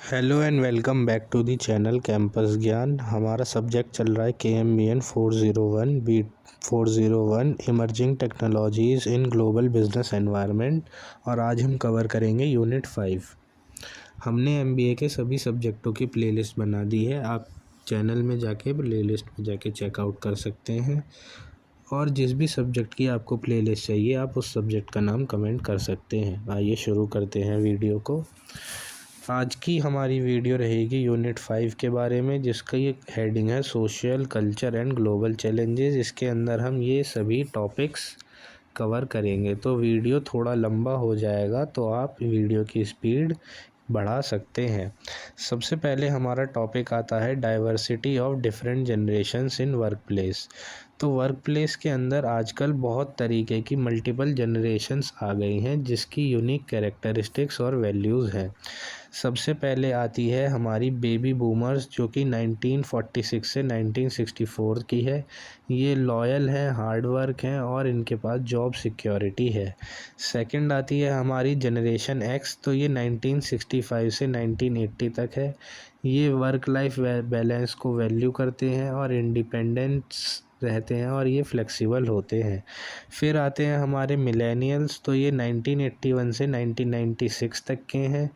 Hello and welcome back to the channel campus Gyan. हमारा subject चल रहा है KMBN 401 B 401 emerging technologies in global business environment और आज हम कवर करेंगे यूनिट 5। हमने MBA के सभी सब्जेक्टों की प्लेलिस्ट बना दी है। आप चैनल में जाके प्लेलिस्ट में जाके चेकआउट कर सकते हैं और जिस भी सब्जेक्ट की आपको प्लेलिस्ट चाहिए आप उस सब्जेक्ट का नाम कमेंट कर सकते हैं। आइए शुरू करते हैं वीडियो को। आज की हमारी वीडियो रहेगी यूनिट 5 के बारे में, जिसका ये हेडिंग है social culture and global challenges. इसके अंदर हम ये सभी टॉपिक्स कवर करेंगे, तो वीडियो थोड़ा लंबा हो जाएगा, तो आप वीडियो की स्पीड बढ़ा सकते हैं। सबसे पहले हमारा टॉपिक आता है diversity of different generations in work place. तो वर्क प्लेस के अंदर आजकल बहुत तरीके की मल्टीपल जनरेशन्स आ गई हैं, जिसकी यूनिक कैरेक्टरिस्टिक्स और वैल्यूज़ हैं। सबसे पहले आती है हमारी बेबी बूमर्स, जो कि 1946 से 1964 की है। ये लॉयल हैं, हार्ड वर्क हैं और इनके पास जॉब सिक्योरिटी है। सेकंड आती है हमारी जनरेशन एक्स, तो ये 1965 से 1980 तक है। ये वर्क लाइफ बैलेंस को वैल्यू करते हैं और इंडिपेंडेंस रहते हैं और ये फ्लेक्सिबल होते हैं। फिर आते हैं हमारे मिलेनियल्स, तो ये 1981 से 1996 तक के हैं।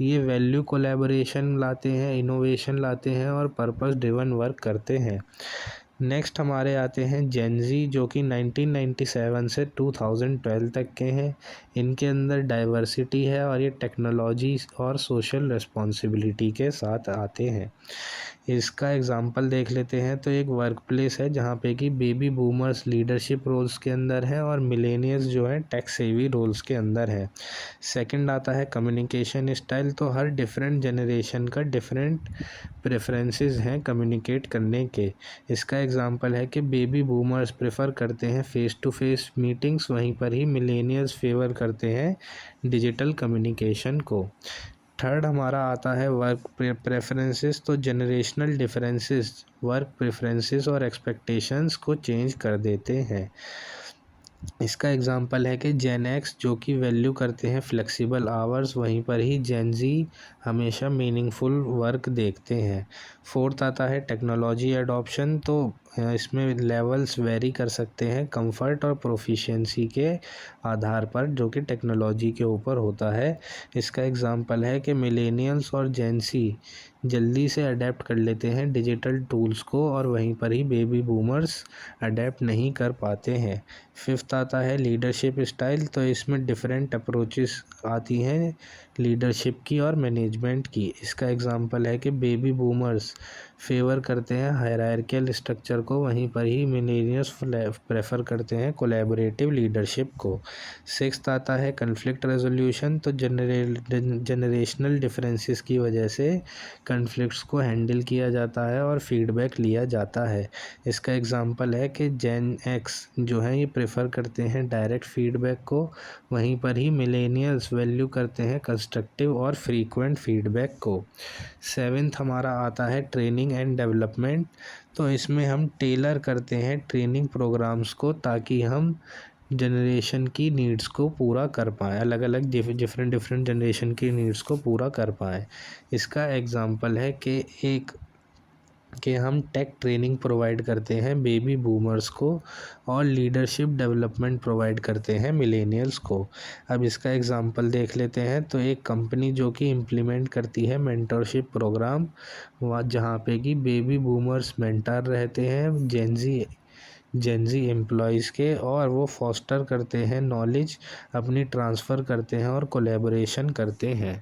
ये वैल्यू कोलैबोरेशन लाते हैं, इनोवेशन लाते हैं और पर्पस ड्रिवन वर्क करते हैं। नेक्स्ट हमारे आते हैं जेनजी, जो कि 1997 से 2012 तक के हैं। इनके अंदर डाइवर्सिटी है और ये टेक्नोलॉजी और सोशल रिस्पॉन्सिबिलिटी के साथ आते हैं। इसका एग्जांपल देख लेते हैं, तो एक वर्क प्लेस है जहाँ पे कि बेबी बूमर्स लीडरशिप रोल्स के अंदर हैं और मिलेनियल्स जो हैं टेक सेवी रोल्स के अंदर हैं। सेकंड आता है कम्युनिकेशन स्टाइल, तो हर डिफरेंट जनरेशन का डिफरेंट प्रेफरेंसेस हैं कम्युनिकेट करने के। इसका एग्जांपल है कि बेबी बूमर्स प्रेफर करते हैं फेस टू फेस मीटिंग्स, वहीं पर ही मिलेनियल्स फेवर करते हैं डिजिटल कम्युनिकेशन को। थर्ड हमारा आता है वर्क प्रेफरेंसेस, तो जनरेशनल डिफरेंसेस वर्क प्रेफरेंसेस और एक्सपेक्टेशंस को चेंज कर देते हैं। इसका एग्जांपल है कि जेन एक्स जो कि वैल्यू करते हैं फ्लेक्सिबल आवर्स, वहीं पर ही जेन जी हमेशा मीनिंगफुल वर्क देखते हैं। फोर्थ आता है टेक्नोलॉजी एडॉप्शन, तो इसमें लेवल्स वेरी कर सकते हैं कंफर्ट और प्रोफिशिएंसी के आधार पर, जो कि टेक्नोलॉजी के ऊपर होता है। इसका एग्जांपल है कि मिलेनियल्स और जेंसी जल्दी से अडेप्ट कर लेते हैं डिजिटल टूल्स को और वहीं पर ही बेबी बूमर्स अडेप्ट नहीं कर पाते हैं। फिफ्थ आता है लीडरशिप स्टाइल, तो इसमें डिफरेंट अप्रोचेस आती हैं लीडरशिप की और मैनेजमेंट की। इसका एग्जांपल है कि बेबी बूमर्स फेवर करते हैं हायरार्कियल स्ट्रक्चर को, वहीं पर ही मिलेनियल्स प्रेफर करते हैं कोलैबोरेटिव लीडरशिप को। सिक्स्थ आता है कन्फ्लिक्ट रेजोल्यूशन, तो जनरेशनल डिफरेंसेस की वजह से कन्फ्लिक्ट्स को हैंडल किया जाता है और फीडबैक लिया जाता है। इसका एग्जांपल है कि जेन एक्स जो है ये प्रेफर करते हैं डायरेक्ट फीडबैक को, वहीं पर ही मिलेनियल्स वैल्यू करते हैं कंस्ट्रक्टिव और फ्रीक्वेंट फीडबैक को। सेवेंथ हमारा आता है ट्रेनिंग एंड डेवलपमेंट, तो इसमें हम टेलर करते हैं ट्रेनिंग प्रोग्राम्स को ताकि हम जनरेशन की नीड्स को पूरा कर पाएँ, अलग अलग डिफरेंट जनरेशन की नीड्स को पूरा कर पाएँ। इसका एग्जांपल है कि हम टेक ट्रेनिंग प्रोवाइड करते हैं बेबी बूमर्स को और लीडरशिप डेवलपमेंट प्रोवाइड करते हैं मिलेनियल्स को। अब इसका एग्जांपल देख लेते हैं, तो एक कंपनी जो कि इम्प्लीमेंट करती है मेंटरशिप प्रोग्राम, वहाँ जहाँ पे कि बेबी बूमर्स मेंटर रहते हैं जेनजी एम्प्लॉयज़ के और वो फॉस्टर करते हैं नॉलेज अपनी ट्रांसफ़र करते हैं और कोलैबोरेशन करते हैं।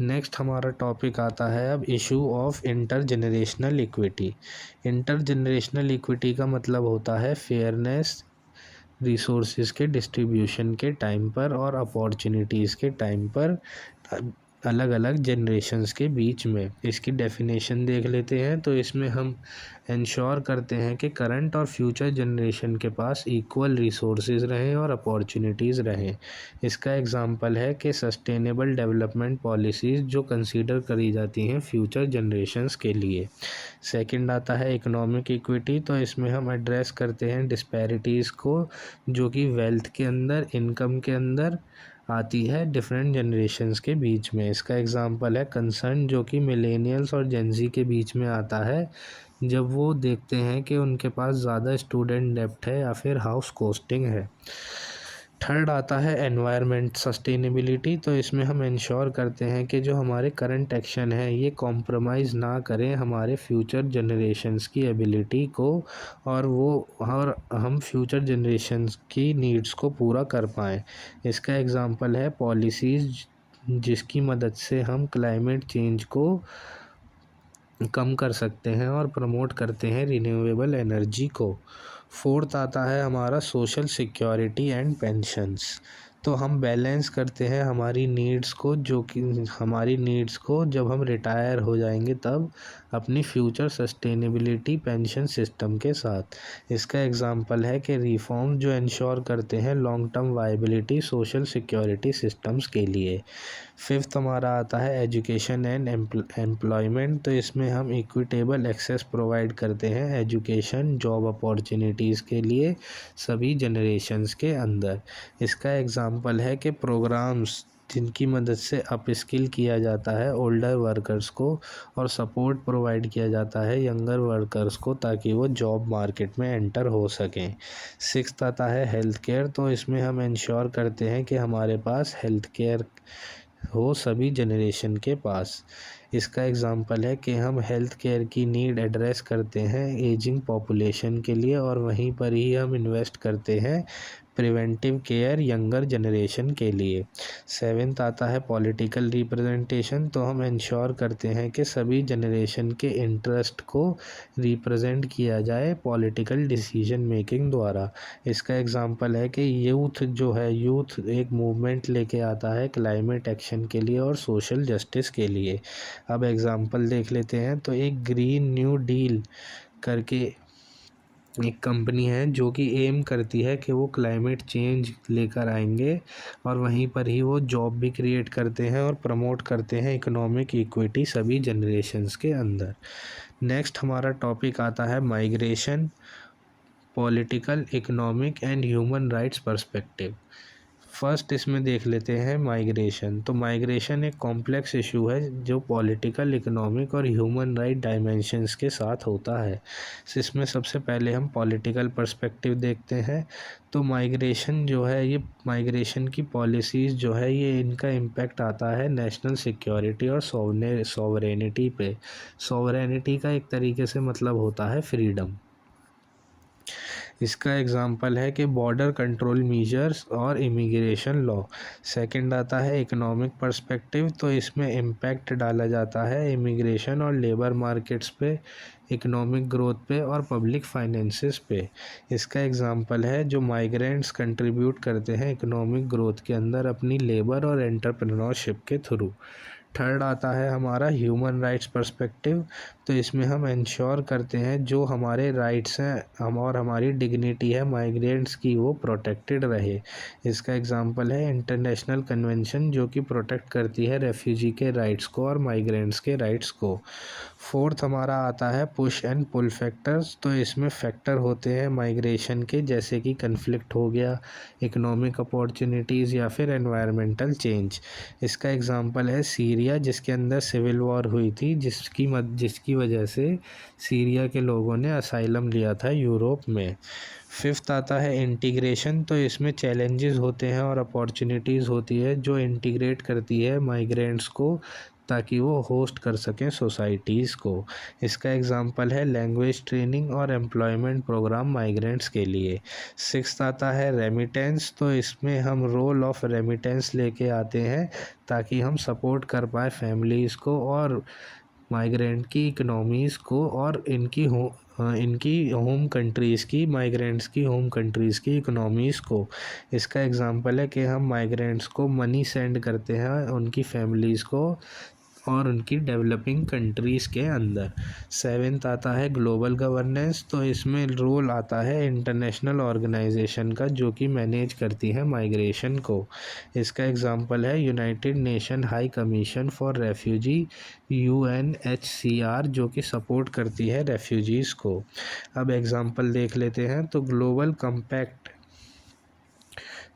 नेक्स्ट हमारा टॉपिक आता है अब issue of inter generational equity. Inter generational equity का मतलब होता है फेयरनेस रिसोर्सेज के डिस्ट्रीब्यूशन के टाइम पर और अपॉर्चुनिटीज़ के टाइम पर अलग अलग जनरेशन्स के बीच में। इसकी डेफिनेशन देख लेते हैं, तो इसमें हम इंश्योर करते हैं कि करंट और फ्यूचर जनरेशन के पास इक्वल रिसोर्सेज रहें और अपॉर्चुनिटीज़ रहें। इसका एग्जांपल है कि सस्टेनेबल डेवलपमेंट पॉलिसीज़ जो कंसीडर करी जाती हैं फ्यूचर जनरेशन्स के लिए। सेकंड आता है इकोनॉमिक इक्विटी, तो इसमें हम एड्रेस करते हैं डिस्पैरिटीज़ को, जो कि वेल्थ के अंदर, इनकम के अंदर आती है डिफरेंट जनरेशन्स के बीच में। इसका एग्जांपल है कंसर्न, जो कि मिलेनियल्स और जेनजी के बीच में आता है जब वो देखते हैं कि उनके पास ज़्यादा स्टूडेंट डेब्ट है या फिर हाउस कॉस्टिंग है। थर्ड आता है एनवायरनमेंट सस्टेनेबिलिटी। तो इसमें हम इंश्योर करते हैं कि जो हमारे करंट एक्शन है ये कॉम्प्रोमाइज़ ना करें हमारे फ्यूचर जनरेशन्स की एबिलिटी को, और हम फ्यूचर जनरेशन्स की नीड्स को पूरा कर पाएँ। इसका एग्जांपल है पॉलिसीज़ जिसकी मदद से हम क्लाइमेट चेंज को कम कर सकते हैं और प्रमोट करते हैं रिन्यूएबल एनर्जी को। फोर्थ आता है हमारा सोशल सिक्योरिटी एंड पेंशन्स। तो हम बैलेंस करते हैं हमारी नीड्स को, जो कि हमारी नीड्स को जब हम रिटायर हो जाएंगे तब, अपनी फ्यूचर सस्टेनेबिलिटी पेंशन सिस्टम के साथ। इसका एग्जांपल है कि रिफॉर्म जो इंश्योर करते हैं long term viability social security systems के लिए। फिफ्थ हमारा आता है एजुकेशन एंड एम्प्लॉयमेंट। तो इसमें हम इक्विटेबल एक्सेस प्रोवाइड करते हैं एजुकेशन जॉब अपॉर्चुनिटीज़ के लिए सभी जनरेशन्स के अंदर। इसका एग्जांपल है कि प्रोग्राम्स जिनकी मदद से अप स्किल किया जाता है ओल्डर वर्कर्स को और सपोर्ट प्रोवाइड किया जाता है यंगर वर्कर्स को, ताकि वो जॉब मार्केट में एंटर हो सकें। सिक्स्थ आता है हेल्थ केयर। तो इसमें हम इंश्योर करते हैं कि हमारे पास हेल्थ केयर हो सभी जनरेशन के पास। इसका एग्जांपल है कि हम हेल्थ केयर की नीड एड्रेस करते हैं एजिंग पॉपुलेशन के लिए, और वहीं पर ही हम इन्वेस्ट करते हैं प्रिवेंटिव केयर यंगर जनरेशन के लिए। सेवेंथ आता है पॉलिटिकल रिप्रेजेंटेशन। तो हम इंश्योर करते हैं कि सभी जनरेशन के इंटरेस्ट को रिप्रेजेंट किया जाए पॉलिटिकल डिसीजन मेकिंग द्वारा। इसका एग्जांपल है कि यूथ एक मूवमेंट लेके आता है क्लाइमेट एक्शन के लिए और सोशल जस्टिस के लिए। अब एग्जांपल देख लेते हैं। तो एक ग्रीन न्यू डील करके एक कंपनी है जो कि एम करती है कि वो क्लाइमेट चेंज लेकर आएंगे, और वहीं पर ही वो जॉब भी क्रिएट करते हैं और प्रमोट करते हैं इकोनॉमिक इक्विटी सभी जनरेशन्स के अंदर। नेक्स्ट हमारा टॉपिक आता है migration, political, economic and human rights perspective. First इसमें देख लेते हैं माइग्रेशन। तो माइग्रेशन एक कॉम्प्लेक्स इशू है जो पॉलिटिकल, इकोनॉमिक और ह्यूमन राइट डायमेंशंस के साथ होता है। इसमें सबसे पहले हम पॉलिटिकल पर्सपेक्टिव देखते हैं। तो माइग्रेशन जो है, ये माइग्रेशन की पॉलिसीज़ जो है ये इनका इम्पैक्ट आता है नेशनल सिक्योरिटी और सॉवरेनिटी पे। सॉवरेनिटी का एक तरीके से मतलब होता है फ्रीडम। इसका एग्जांपल है कि बॉर्डर कंट्रोल मीजर्स और इमिग्रेशन लॉ। सेकंड आता है इकोनॉमिक पर्सपेक्टिव। तो इसमें इम्पैक्ट डाला जाता है इमिग्रेशन और लेबर मार्केट्स पे, इकोनॉमिक ग्रोथ पे और पब्लिक फाइनेंसेस पे। इसका एग्जांपल है जो माइग्रेंट्स कंट्रीब्यूट करते हैं इकोनॉमिक ग्रोथ के अंदर अपनी लेबर और एंटरप्रेन्योरशिप के थ्रू। थर्ड आता है हमारा ह्यूमन राइट्स पर्सपेक्टिव। तो इसमें हम इंश्योर करते हैं जो हमारे राइट्स हैं और हमारी डिग्निटी है माइग्रेंट्स की, वो प्रोटेक्टेड रहे। इसका एग्जांपल है इंटरनेशनल कन्वेंशन जो कि प्रोटेक्ट करती है रेफ्यूजी के राइट्स को और माइग्रेंट्स के राइट्स को। फोर्थ हमारा आता है पुश एंड पुल फैक्टर्स। तो इसमें फैक्टर होते हैं माइग्रेशन के, जैसे कि कन्फ्लिक्ट हो गया, इकोनॉमिक अपॉर्चुनिटीज़ या फिर एनवायरमेंटल चेंज। इसका एग्जांपल है सीरिया, जिसके अंदर सिविल वॉर हुई थी, जिसकी वजह से सीरिया के लोगों ने असाइलम लिया था यूरोप में। फिफ्थ आता है इंटीग्रेशन। तो इसमें चैलेंजेस होते हैं और अपॉर्चुनिटीज़ होती है जो इंटीग्रेट करती है माइग्रेंट्स को, ताकि वो होस्ट कर सकें सोसाइटीज़ को। इसका एग्जांपल है लैंग्वेज ट्रेनिंग और एम्प्लॉयमेंट प्रोग्राम माइग्रेंट्स के लिए। सिक्स्थ आता है रेमिटेंस। तो इसमें हम रोल ऑफ रेमिटेंस लेके आते हैं ताकि हम सपोर्ट कर पाए फैमिलीज़ को और माइग्रेंट की इकनॉमीज़ को और इनकी होम कंट्रीज़ की, माइग्रेंट्स की होम कंट्रीज़ की इकनॉमीज़ को। इसका एग्जांपल है कि हम माइग्रेंट्स को मनी सेंड करते हैं उनकी फैमिलीज़ को और उनकी डेवलपिंग कंट्रीज़ के अंदर। सेवेंथ आता है ग्लोबल गवर्नेंस। तो इसमें रोल आता है इंटरनेशनल ऑर्गेनाइजेशन का जो कि मैनेज करती है माइग्रेशन को। इसका एग्जांपल है United nation high commission for refugee, UNHCR, जो कि सपोर्ट करती है रेफ्यूजीज़ को। अब एग्जांपल देख लेते हैं। तो ग्लोबल कम्पैक्ट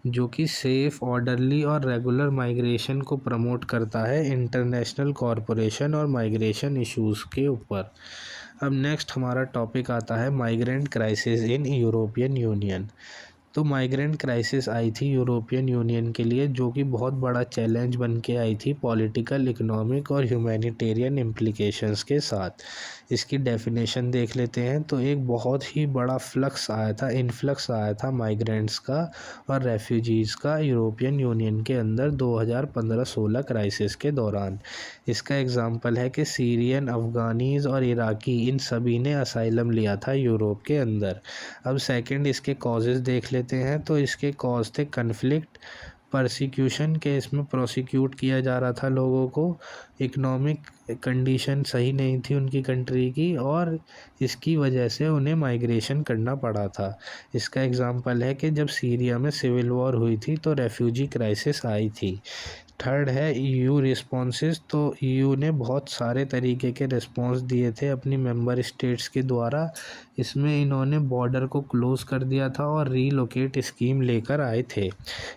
जो कि सेफ़, ऑर्डरली और रेगुलर माइग्रेशन को प्रमोट करता है इंटरनेशनल कॉरपोरेशन और माइग्रेशन इश्यूज़ के ऊपर। अब नेक्स्ट हमारा टॉपिक आता है migrant crisis in European union. तो माइग्रेंट क्राइसिस आई थी यूरोपियन यूनियन के लिए, जो कि बहुत बड़ा चैलेंज बन के आई थी पॉलिटिकल, इकोनॉमिक और ह्यूमैनिटेरियन इम्प्लिकेशंस के साथ। इसकी डेफिनेशन देख लेते हैं। तो एक बहुत ही बड़ा इन्फ्लक्स आया था माइग्रेंट्स का और रेफ्यूजीज़ का यूरोपियन यूनियन के अंदर 2015-16 क्राइसिस के दौरान। इसका एग्ज़ाम्पल है कि सीरियन, अफ़गानीज़ और इराकी, इन सभी ने असाइलम लिया था यूरोप के अंदर। अब सेकंड इसके कॉजेज़ देख लेते हैं। तो इसके कॉज थे कन्फ्लिक्ट, परसिक्यूशन के इसमें प्रोसिक्यूट किया जा रहा था लोगों को, इकोनॉमिक कंडीशन सही नहीं थी उनकी कंट्री की, और इसकी वजह से उन्हें माइग्रेशन करना पड़ा था। इसका एग्ज़ाम्पल है कि जब सीरिया में सिविल वॉर हुई थी तो रेफ्यूजी क्राइसिस आई थी। थर्ड है ईयू रिस्पॉन्सेस। तो ईयू ने बहुत सारे तरीके के रिस्पॉन्स दिए थे अपनी मेंबर स्टेट्स के द्वारा। इसमें इन्होंने बॉर्डर को क्लोज़ कर दिया था और रीलोकेट स्कीम लेकर आए थे।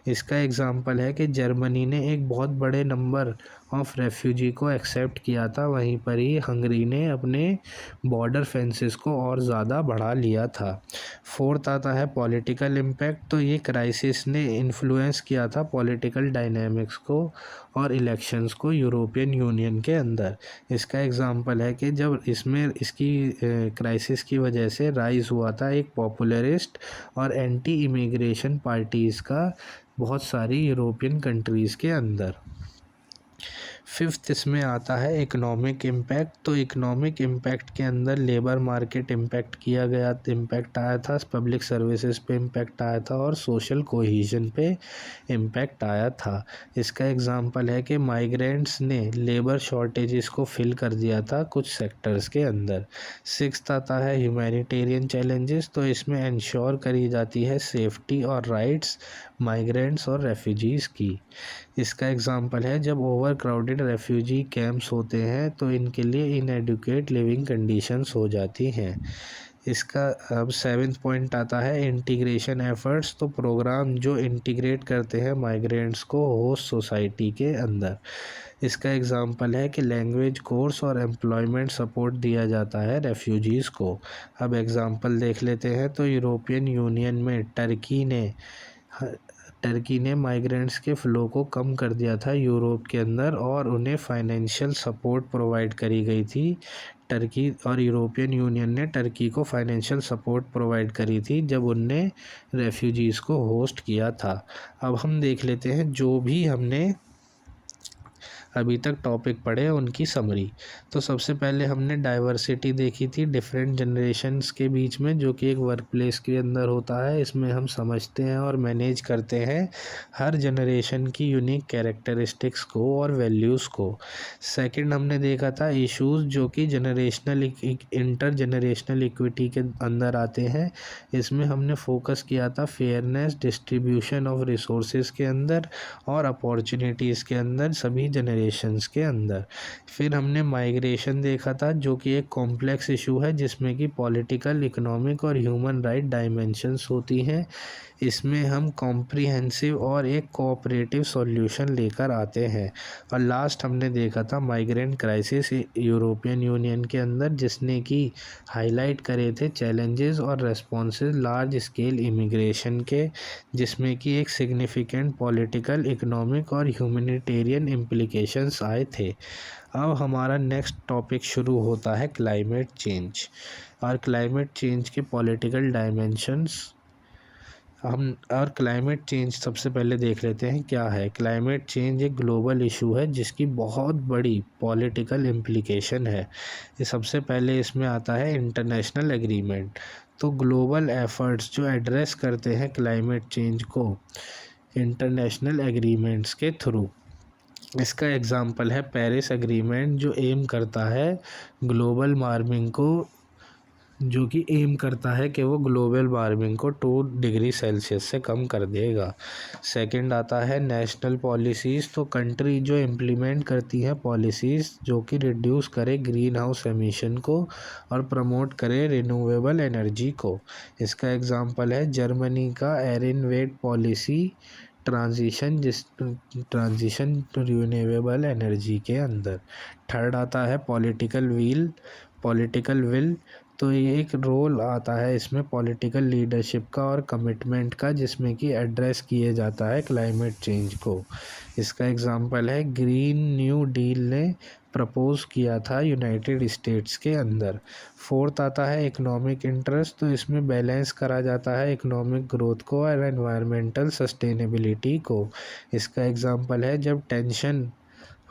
इसका एग्ज़ाम्पल है कि जर्मनी ने एक बहुत बड़े नंबर ऑफ रेफ्यूजी को एक्सेप्ट किया था, वहीं पर ही हंगरी ने अपने बॉर्डर फेंसेस को और ज़्यादा बढ़ा लिया था। फोर्थ आता है पॉलिटिकल इम्पैक्ट। तो ये क्राइसिस ने इन्फ्लुएंस किया था पॉलिटिकल डायनामिक्स को और इलेक्शंस को यूरोपियन यूनियन के अंदर। इसका एग्ज़ाम्पल है कि जब इसकी क्राइसिस की वजह से राइज़ हुआ था एक पॉपुलरिस्ट और एंटी इमिग्रेशन पार्टीज़ का बहुत सारी यूरोपियन कंट्रीज़ के अंदर। फिफ्थ इसमें आता है इकोनॉमिक इम्पैक्ट। तो इकोनॉमिक इम्पैक्ट के अंदर लेबर मार्केट इम्पैक्ट आया था, पब्लिक सर्विसेज पे इम्पैक्ट आया था और सोशल कोहीजन पे इम्पैक्ट आया था। इसका एग्ज़ाम्पल है कि माइग्रेंट्स ने लेबर शॉर्टेजेस को फिल कर दिया था कुछ सेक्टर्स के अंदर। सिक्स्थ आता है ह्यूमैनिटेरियन चैलेंजेस। तो इसमें इंश्योर करी जाती है सेफ्टी और राइट्स माइग्रेंट्स और रेफ्यूजीज़ की। इसका एग्ज़ाम्पल है जब ओवर क्राउडेड रेफ्यूजी कैंप्स होते हैं तो इनके लिए इनएडुकेट लिविंग कंडीशंस हो जाती हैं। इसका अब सेवन्थ पॉइंट आता है इंटीग्रेशन एफर्ट्स। तो प्रोग्राम जो इंटीग्रेट करते हैं माइग्रेंट्स को होस्ट सोसाइटी के अंदर। इसका एग्ज़ाम्पल है कि लैंग्वेज कोर्स और एम्प्लॉयमेंट सपोर्ट दिया जाता है रेफ्यूजीज़ को। अब एग्ज़ाम्पल देख लेते हैं। तो यूरोपियन यूनियन में टर्की ने माइग्रेंट्स के फ़्लो को कम कर दिया था यूरोप के अंदर और उन्हें फाइनेंशियल सपोर्ट प्रोवाइड करी गई थी। टर्की और यूरोपियन यूनियन ने टर्की को फाइनेंशियल सपोर्ट प्रोवाइड करी थी जब उनने रेफ्यूजीज़ को होस्ट किया था। अब हम देख लेते हैं जो भी हमने अभी तक टॉपिक पढ़े उनकी समरी। तो सबसे पहले हमने डाइवर्सिटी देखी थी डिफरेंट जनरेशन्स के बीच में, जो कि एक वर्क प्लेस के अंदर होता है। इसमें हम समझते हैं और मैनेज करते हैं हर जनरेशन की यूनिक कैरेक्टरिस्टिक्स को और वैल्यूज़ को। सेकंड हमने देखा था इश्यूज़ जो कि इंटर जनरेशनल इक्विटी के अंदर आते हैं। इसमें हमने फोकस किया था फेयरनेस, डिस्ट्रीब्यूशन ऑफ रिसोर्सेज के अंदर और अपॉर्चुनिटीज़ के अंदर सभी जनरेशन्स के अंदर। फिर हमने माइग्रेशन देखा था जो कि एक कॉम्प्लेक्स इशू है जिसमें कि पॉलिटिकल, इकोनॉमिक और ह्यूमन राइट डायमेंशंस होती हैं। इसमें हम कॉम्प्रिहेंसिव और एक कोऑपरेटिव सॉल्यूशन लेकर आते हैं। और लास्ट हमने देखा था माइग्रेंट क्राइसिस यूरोपियन यूनियन के अंदर, जिसने कि हाईलाइट करे थे चैलेंजेस और रेस्पॉन्सेज लार्ज स्केल इमिग्रेशन के, जिसमें कि एक सिग्निफिकेंट पॉलिटिकल, इकोनॉमिक और ह्यूमैनिटेरियन इम्प्लिकेशंस आए थे। अब हमारा नेक्स्ट टॉपिक शुरू होता है क्लाइमेट चेंज और क्लाइमेट चेंज के पॉलिटिकल डायमेंशंस। क्लाइमेट चेंज सबसे पहले देख लेते हैं क्या है। क्लाइमेट चेंज एक ग्लोबल इशू है जिसकी बहुत बड़ी पॉलिटिकल इम्प्लिकेशन है। ये सबसे पहले इसमें आता है इंटरनेशनल एग्रीमेंट। तो ग्लोबल एफर्ट्स जो एड्रेस करते हैं क्लाइमेट चेंज को इंटरनेशनल एग्रीमेंट्स के थ्रू। इसका एग्ज़ाम्पल है पेरिस एग्रीमेंट जो एम करता है ग्लोबल वार्मिंग को जो कि एम करता है कि वो ग्लोबल वार्मिंग को 2 डिग्री सेल्सियस से कम कर देगा। सेकंड आता है नेशनल पॉलिसीज़, तो कंट्री जो इम्प्लीमेंट करती हैं पॉलिसीज़ जो कि रिड्यूस करे ग्रीन हाउस एमिशन को और प्रमोट करे रिन्यूएबल एनर्जी को। इसका एग्जांपल है जर्मनी का Energiewende policy transition to renewable energy के अंदर। थर्ड आता है पॉलिटिकल विल, तो ये एक रोल आता है इसमें पॉलिटिकल लीडरशिप का और कमिटमेंट का, जिसमें कि एड्रेस किए जाता है क्लाइमेट चेंज को। इसका एग्जांपल है ग्रीन न्यू डील ने प्रपोज किया था यूनाइटेड स्टेट्स के अंदर। फोर्थ आता है इकोनॉमिक इंटरेस्ट, तो इसमें बैलेंस करा जाता है इकोनॉमिक ग्रोथ को और एनवायरमेंटल सस्टेनेबिलिटी को। इसका एग्जांपल है जब टेंशन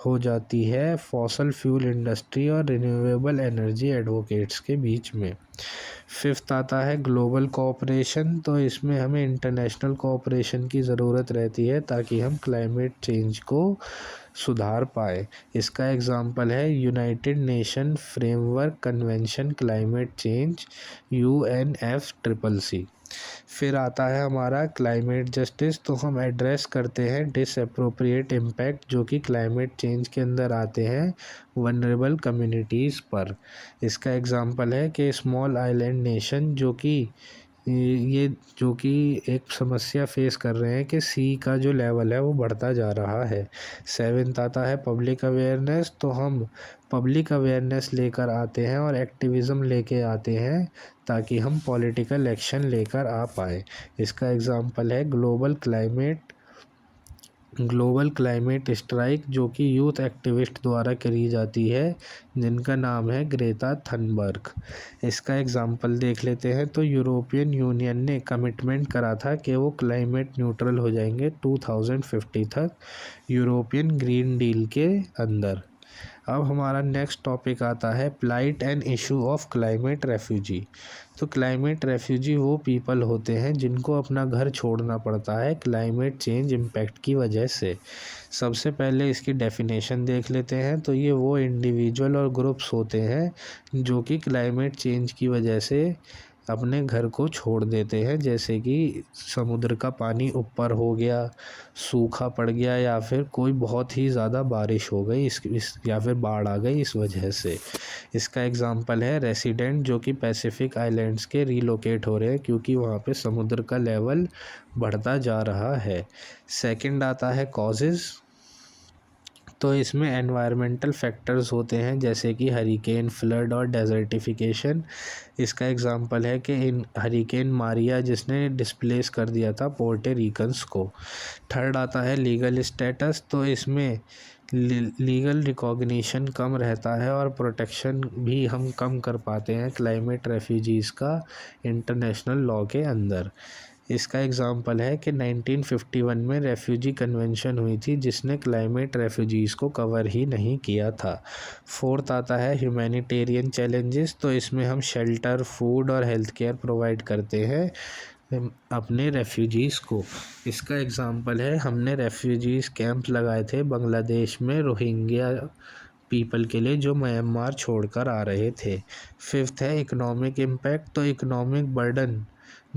हो जाती है फॉसल फ्यूल इंडस्ट्री और रिन्यूएबल एनर्जी एडवोकेट्स के बीच में। फिफ्थ आता है ग्लोबल कोऑपरेशन, तो इसमें हमें इंटरनेशनल कोऑपरेशन की ज़रूरत रहती है ताकि हम क्लाइमेट चेंज को सुधार पाए। इसका एग्जांपल है United nation framework convention climate change UNFCCC। फिर आता है हमारा क्लाइमेट जस्टिस, तो हम एड्रेस करते हैं डिसअप्रोप्रिएट इम्पैक्ट जो कि क्लाइमेट चेंज के अंदर आते हैं वनरेबल कम्युनिटीज़ पर। इसका एग्जांपल है कि स्मॉल आइलैंड नेशन जो कि एक समस्या फेस कर रहे हैं कि सी का जो लेवल है वो बढ़ता जा रहा है। सेवेंथ आता है पब्लिक अवेयरनेस, तो हम पब्लिक अवेयरनेस लेकर आते हैं और एक्टिविज़म लेके आते हैं ताकि हम पॉलिटिकल एक्शन लेकर आ पाए। इसका एग्जांपल है ग्लोबल क्लाइमेट स्ट्राइक जो कि यूथ एक्टिविस्ट द्वारा करी जाती है, जिनका नाम है ग्रेटा थनबर्ग। इसका एग्जांपल देख लेते हैं, तो यूरोपियन यूनियन ने कमिटमेंट करा था कि वो क्लाइमेट न्यूट्रल हो जाएंगे 2050 तक यूरोपियन ग्रीन डील के अंदर। अब हमारा नेक्स्ट टॉपिक आता है plight and issue of climate refugee. तो क्लाइमेट रेफ्यूजी वो पीपल होते हैं जिनको अपना घर छोड़ना पड़ता है क्लाइमेट चेंज इम्पैक्ट की वजह से। सबसे पहले इसकी डेफिनेशन देख लेते हैं, तो ये वो इंडिविजुअल और ग्रुप्स होते हैं जो कि क्लाइमेट चेंज की वजह से अपने घर को छोड़ देते हैं, जैसे कि समुद्र का पानी ऊपर हो गया, सूखा पड़ गया, या फिर कोई बहुत ही ज़्यादा बारिश हो गई या फिर बाढ़ आ गई इस वजह से। इसका एग्जांपल है रेसिडेंट जो कि पैसिफिक आइलैंड्स के रिलोकेट हो रहे हैं क्योंकि वहाँ पे समुद्र का लेवल बढ़ता जा रहा है। सेकंड आता है कॉजेज़, तो इसमें एनवायरमेंटल फैक्टर्स होते हैं जैसे कि हरिकेन, फ्लड और डेजर्टिफिकेशन। इसका एग्जांपल है कि इन हरिकेन मारिया जिसने डिस्प्लेस कर दिया था पोर्टो रिकन्स को। थर्ड आता है लीगल स्टेटस, तो इसमें लीगल रिकॉग्निशन कम रहता है और प्रोटेक्शन भी हम कम कर पाते हैं क्लाइमेट रेफ्यूजीज़ का इंटरनेशनल लॉ के अंदर। इसका एग्जांपल है कि 1951 में रेफ्यूजी कन्वेंशन हुई थी जिसने क्लाइमेट रेफ्यूजीज़ को कवर ही नहीं किया था। फोर्थ आता है ह्यूमैनिटेरियन चैलेंजेस, तो इसमें हम शेल्टर, फूड और हेल्थ केयर प्रोवाइड करते हैं अपने रेफ्यूजीज़ को। इसका एग्जांपल है हमने रेफ्यूजीज़ कैंप लगाए थे बांग्लादेश में रोहिंग्या पीपल के लिए जो म्यांमार छोड़कर आ रहे थे। फिफ्थ है इकोनॉमिक इम्पैक्ट, तो इकोनॉमिक बर्डन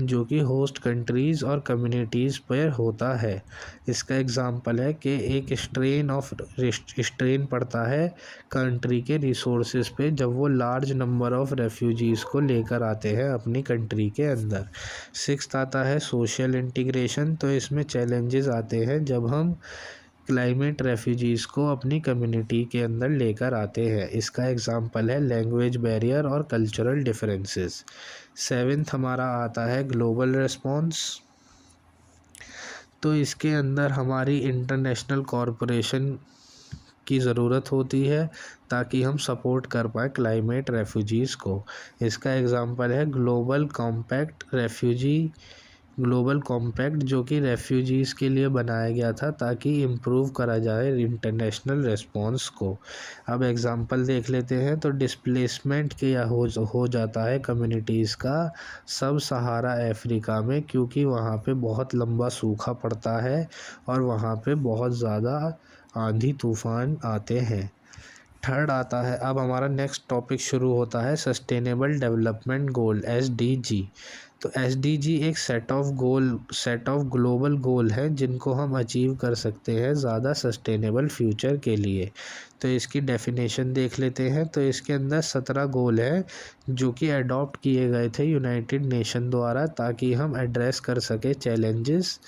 जो कि होस्ट कंट्रीज़ और कम्युनिटीज़ पर होता है। इसका एग्जांपल है कि एक स्ट्रेन पड़ता है कंट्री के रिसोर्सेज पे जब वो लार्ज नंबर ऑफ रेफ्यूजीज़ को लेकर आते हैं अपनी कंट्री के अंदर। सिक्स्थ आता है सोशल इंटीग्रेशन, तो इसमें चैलेंजेस आते हैं जब हम क्लाइमेट रेफ्यूजीज़ को अपनी कम्युनिटी के अंदर लेकर आते हैं। इसका एग्जांपल है लैंग्वेज बैरियर और कल्चरल डिफरेंसेस। सेवेंथ हमारा आता है ग्लोबल रिस्पॉन्स, तो इसके अंदर हमारी इंटरनेशनल कॉरपोरेशन की ज़रूरत होती है ताकि हम सपोर्ट कर पाए क्लाइमेट रेफ्यूजीज़ को। इसका एग्जांपल है ग्लोबल कॉम्पैक्ट जो कि रेफ्यूजीज़ के लिए बनाया गया था ताकि इम्प्रूव करा जाए इंटरनेशनल रिस्पॉन्स को। अब एग्जांपल देख लेते हैं, तो डिस्प्लेसमेंट किया हो जाता है कम्युनिटीज़ का सब सहारा अफ्रीका में क्योंकि वहाँ पे बहुत लंबा सूखा पड़ता है और वहाँ पे बहुत ज़्यादा आंधी तूफ़ान आते हैं। थर्ड आता है, अब हमारा नेक्स्ट टॉपिक शुरू होता है सस्टेनेबल डेवलपमेंट गोल SDG। तो SDG एक सेट ऑफ ग्लोबल गोल है जिनको हम अचीव कर सकते हैं ज़्यादा सस्टेनेबल फ्यूचर के लिए। तो इसकी डेफिनेशन देख लेते हैं। तो इसके अंदर 17 गोल हैं जो कि अडॉप्ट किए गए थे यूनाइटेड नेशन द्वारा, ताकि हम एड्रेस कर सके चैलेंजेस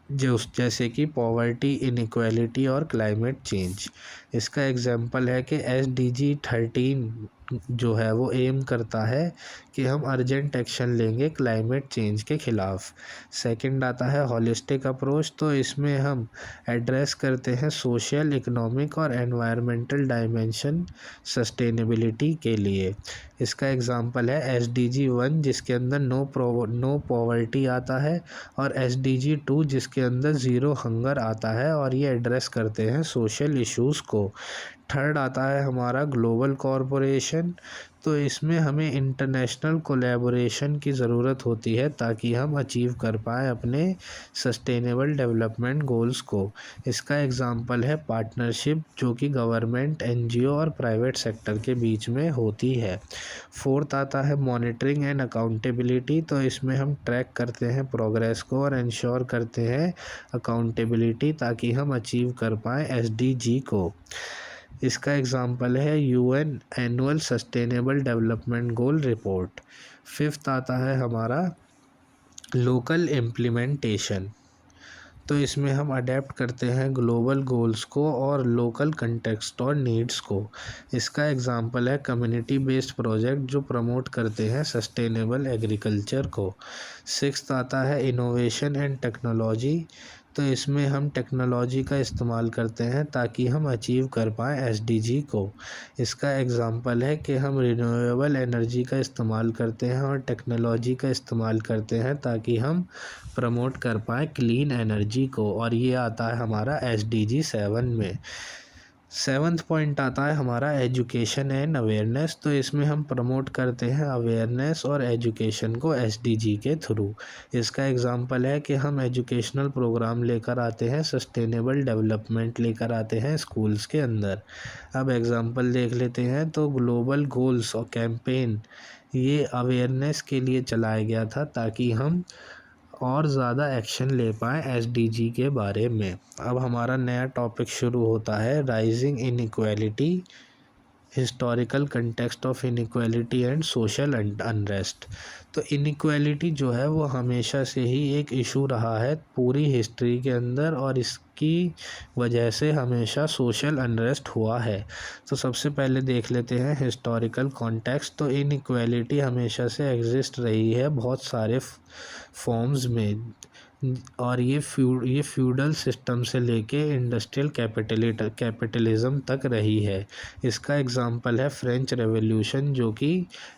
जैसे कि पॉवर्टी, इनइक्वालिटी और क्लाइमेट चेंज। इसका एग्जांपल है कि SDG 13 जो है वो एम करता है कि हम अर्जेंट एक्शन लेंगे क्लाइमेट चेंज के ख़िलाफ़। सेकंड आता है हॉलिस्टिक अप्रोच। तो इसमें हम एड्रेस करते हैं सोशल, इकोनॉमिक और एनवायरमेंटल डायमेंशन सस्टेनेबिलिटी के लिए। इसका एग्जांपल है SDG 1 जिसके अंदर नो पॉवर्टी आता है, और SDG 2 जिसके अंदर ज़ीरो हंगर आता है, और ये एड्रेस करते हैं सोशल इश्यूज़ को। थर्ड आता है हमारा ग्लोबल कॉरपोरेशन। तो इसमें हमें इंटरनेशनल कोलैबोरेशन की ज़रूरत होती है ताकि हम अचीव कर पाएँ अपने सस्टेनेबल डेवलपमेंट गोल्स को। इसका एग्जांपल है पार्टनरशिप जो कि गवर्नमेंट, NGO और प्राइवेट सेक्टर के बीच में होती है। फोर्थ आता है मॉनिटरिंग एंड अकाउंटेबिलिटी। तो इसमें हम ट्रैक करते हैं प्रोग्रेस को और इंश्योर करते हैं अकाउंटेबिलिटी ताकि हम अचीव कर पाएँ SDG को। इसका एग्जांपल है UN annual sustainable development goal report. Fifth आता है हमारा लोकल इम्प्लीमेंटेशन। तो इसमें हम अडेप्ट करते हैं ग्लोबल गोल्स को और लोकल कंटेक्स्ट और नीड्स को। इसका एग्जांपल है कम्युनिटी बेस्ड प्रोजेक्ट जो प्रमोट करते हैं सस्टेनेबल एग्रीकल्चर को। सिक्स्थ आता है इनोवेशन एंड टेक्नोलॉजी। तो इसमें हम टेक्नोलॉजी का इस्तेमाल करते हैं ताकि हम अचीव कर पाएँ SDG को। इसका एग्जांपल है कि हम रिन्यूएबल एनर्जी का इस्तेमाल करते हैं और टेक्नोलॉजी का इस्तेमाल करते हैं ताकि हम प्रमोट कर पाएँ क्लीन एनर्जी को, और ये आता है हमारा SDG 7 में। सेवन्थ पॉइंट आता है हमारा एजुकेशन एंड अवेयरनेस। तो इसमें हम प्रमोट करते हैं अवेयरनेस और एजुकेशन को SDG के थ्रू। इसका एग्जांपल है कि हम एजुकेशनल प्रोग्राम लेकर आते हैं, सस्टेनेबल डेवलपमेंट लेकर आते हैं स्कूल्स के अंदर। अब एग्जांपल देख लेते हैं। तो ग्लोबल गोल्स और कैंपेन ये अवेयरनेस के लिए चलाया गया था ताकि हम और ज़्यादा एक्शन ले पाएँ SDG के बारे में। अब हमारा नया टॉपिक शुरू होता है rising inequality, historical context of inequality and social unrest. तो इनइक्वालिटी जो है वो हमेशा से ही एक इशू रहा है पूरी हिस्ट्री के अंदर, और इसकी वजह से हमेशा सोशल अनरेस्ट हुआ है। तो सबसे पहले देख लेते हैं हिस्टोरिकल कॉन्टेक्स्ट। तो इनइक्वालिटी हमेशा से एग्जिस्ट रही है बहुत सारे फॉर्म्स में, और ये फ्यूडल सिस्टम से लेके इंडस्ट्रियल कैपिटलिज्म तक रही है। इसका एग्जांपल है फ्रेंच रेवोल्यूशन जो कि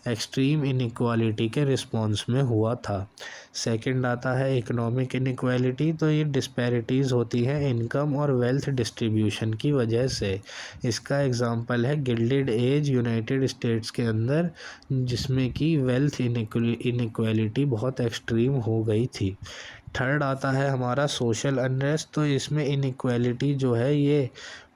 एक्सट्रीम इनइक्वालिटी के रिस्पॉन्स में हुआ था। सेकंड आता है इकोनॉमिक इनइक्वालिटी। तो ये डिस्पैरिटीज़ होती हैं इनकम और वेल्थ डिस्ट्रीब्यूशन की वजह से। इसका एग्जांपल है गिल्डेड एज यूनाइटेड स्टेट्स के अंदर, जिसमें कि वेल्थ इनइक्वालिटी बहुत एक्सट्रीम हो गई थी। थर्ड आता है हमारा सोशल अनरेस्ट। तो इसमें इनइक्वालिटी जो है ये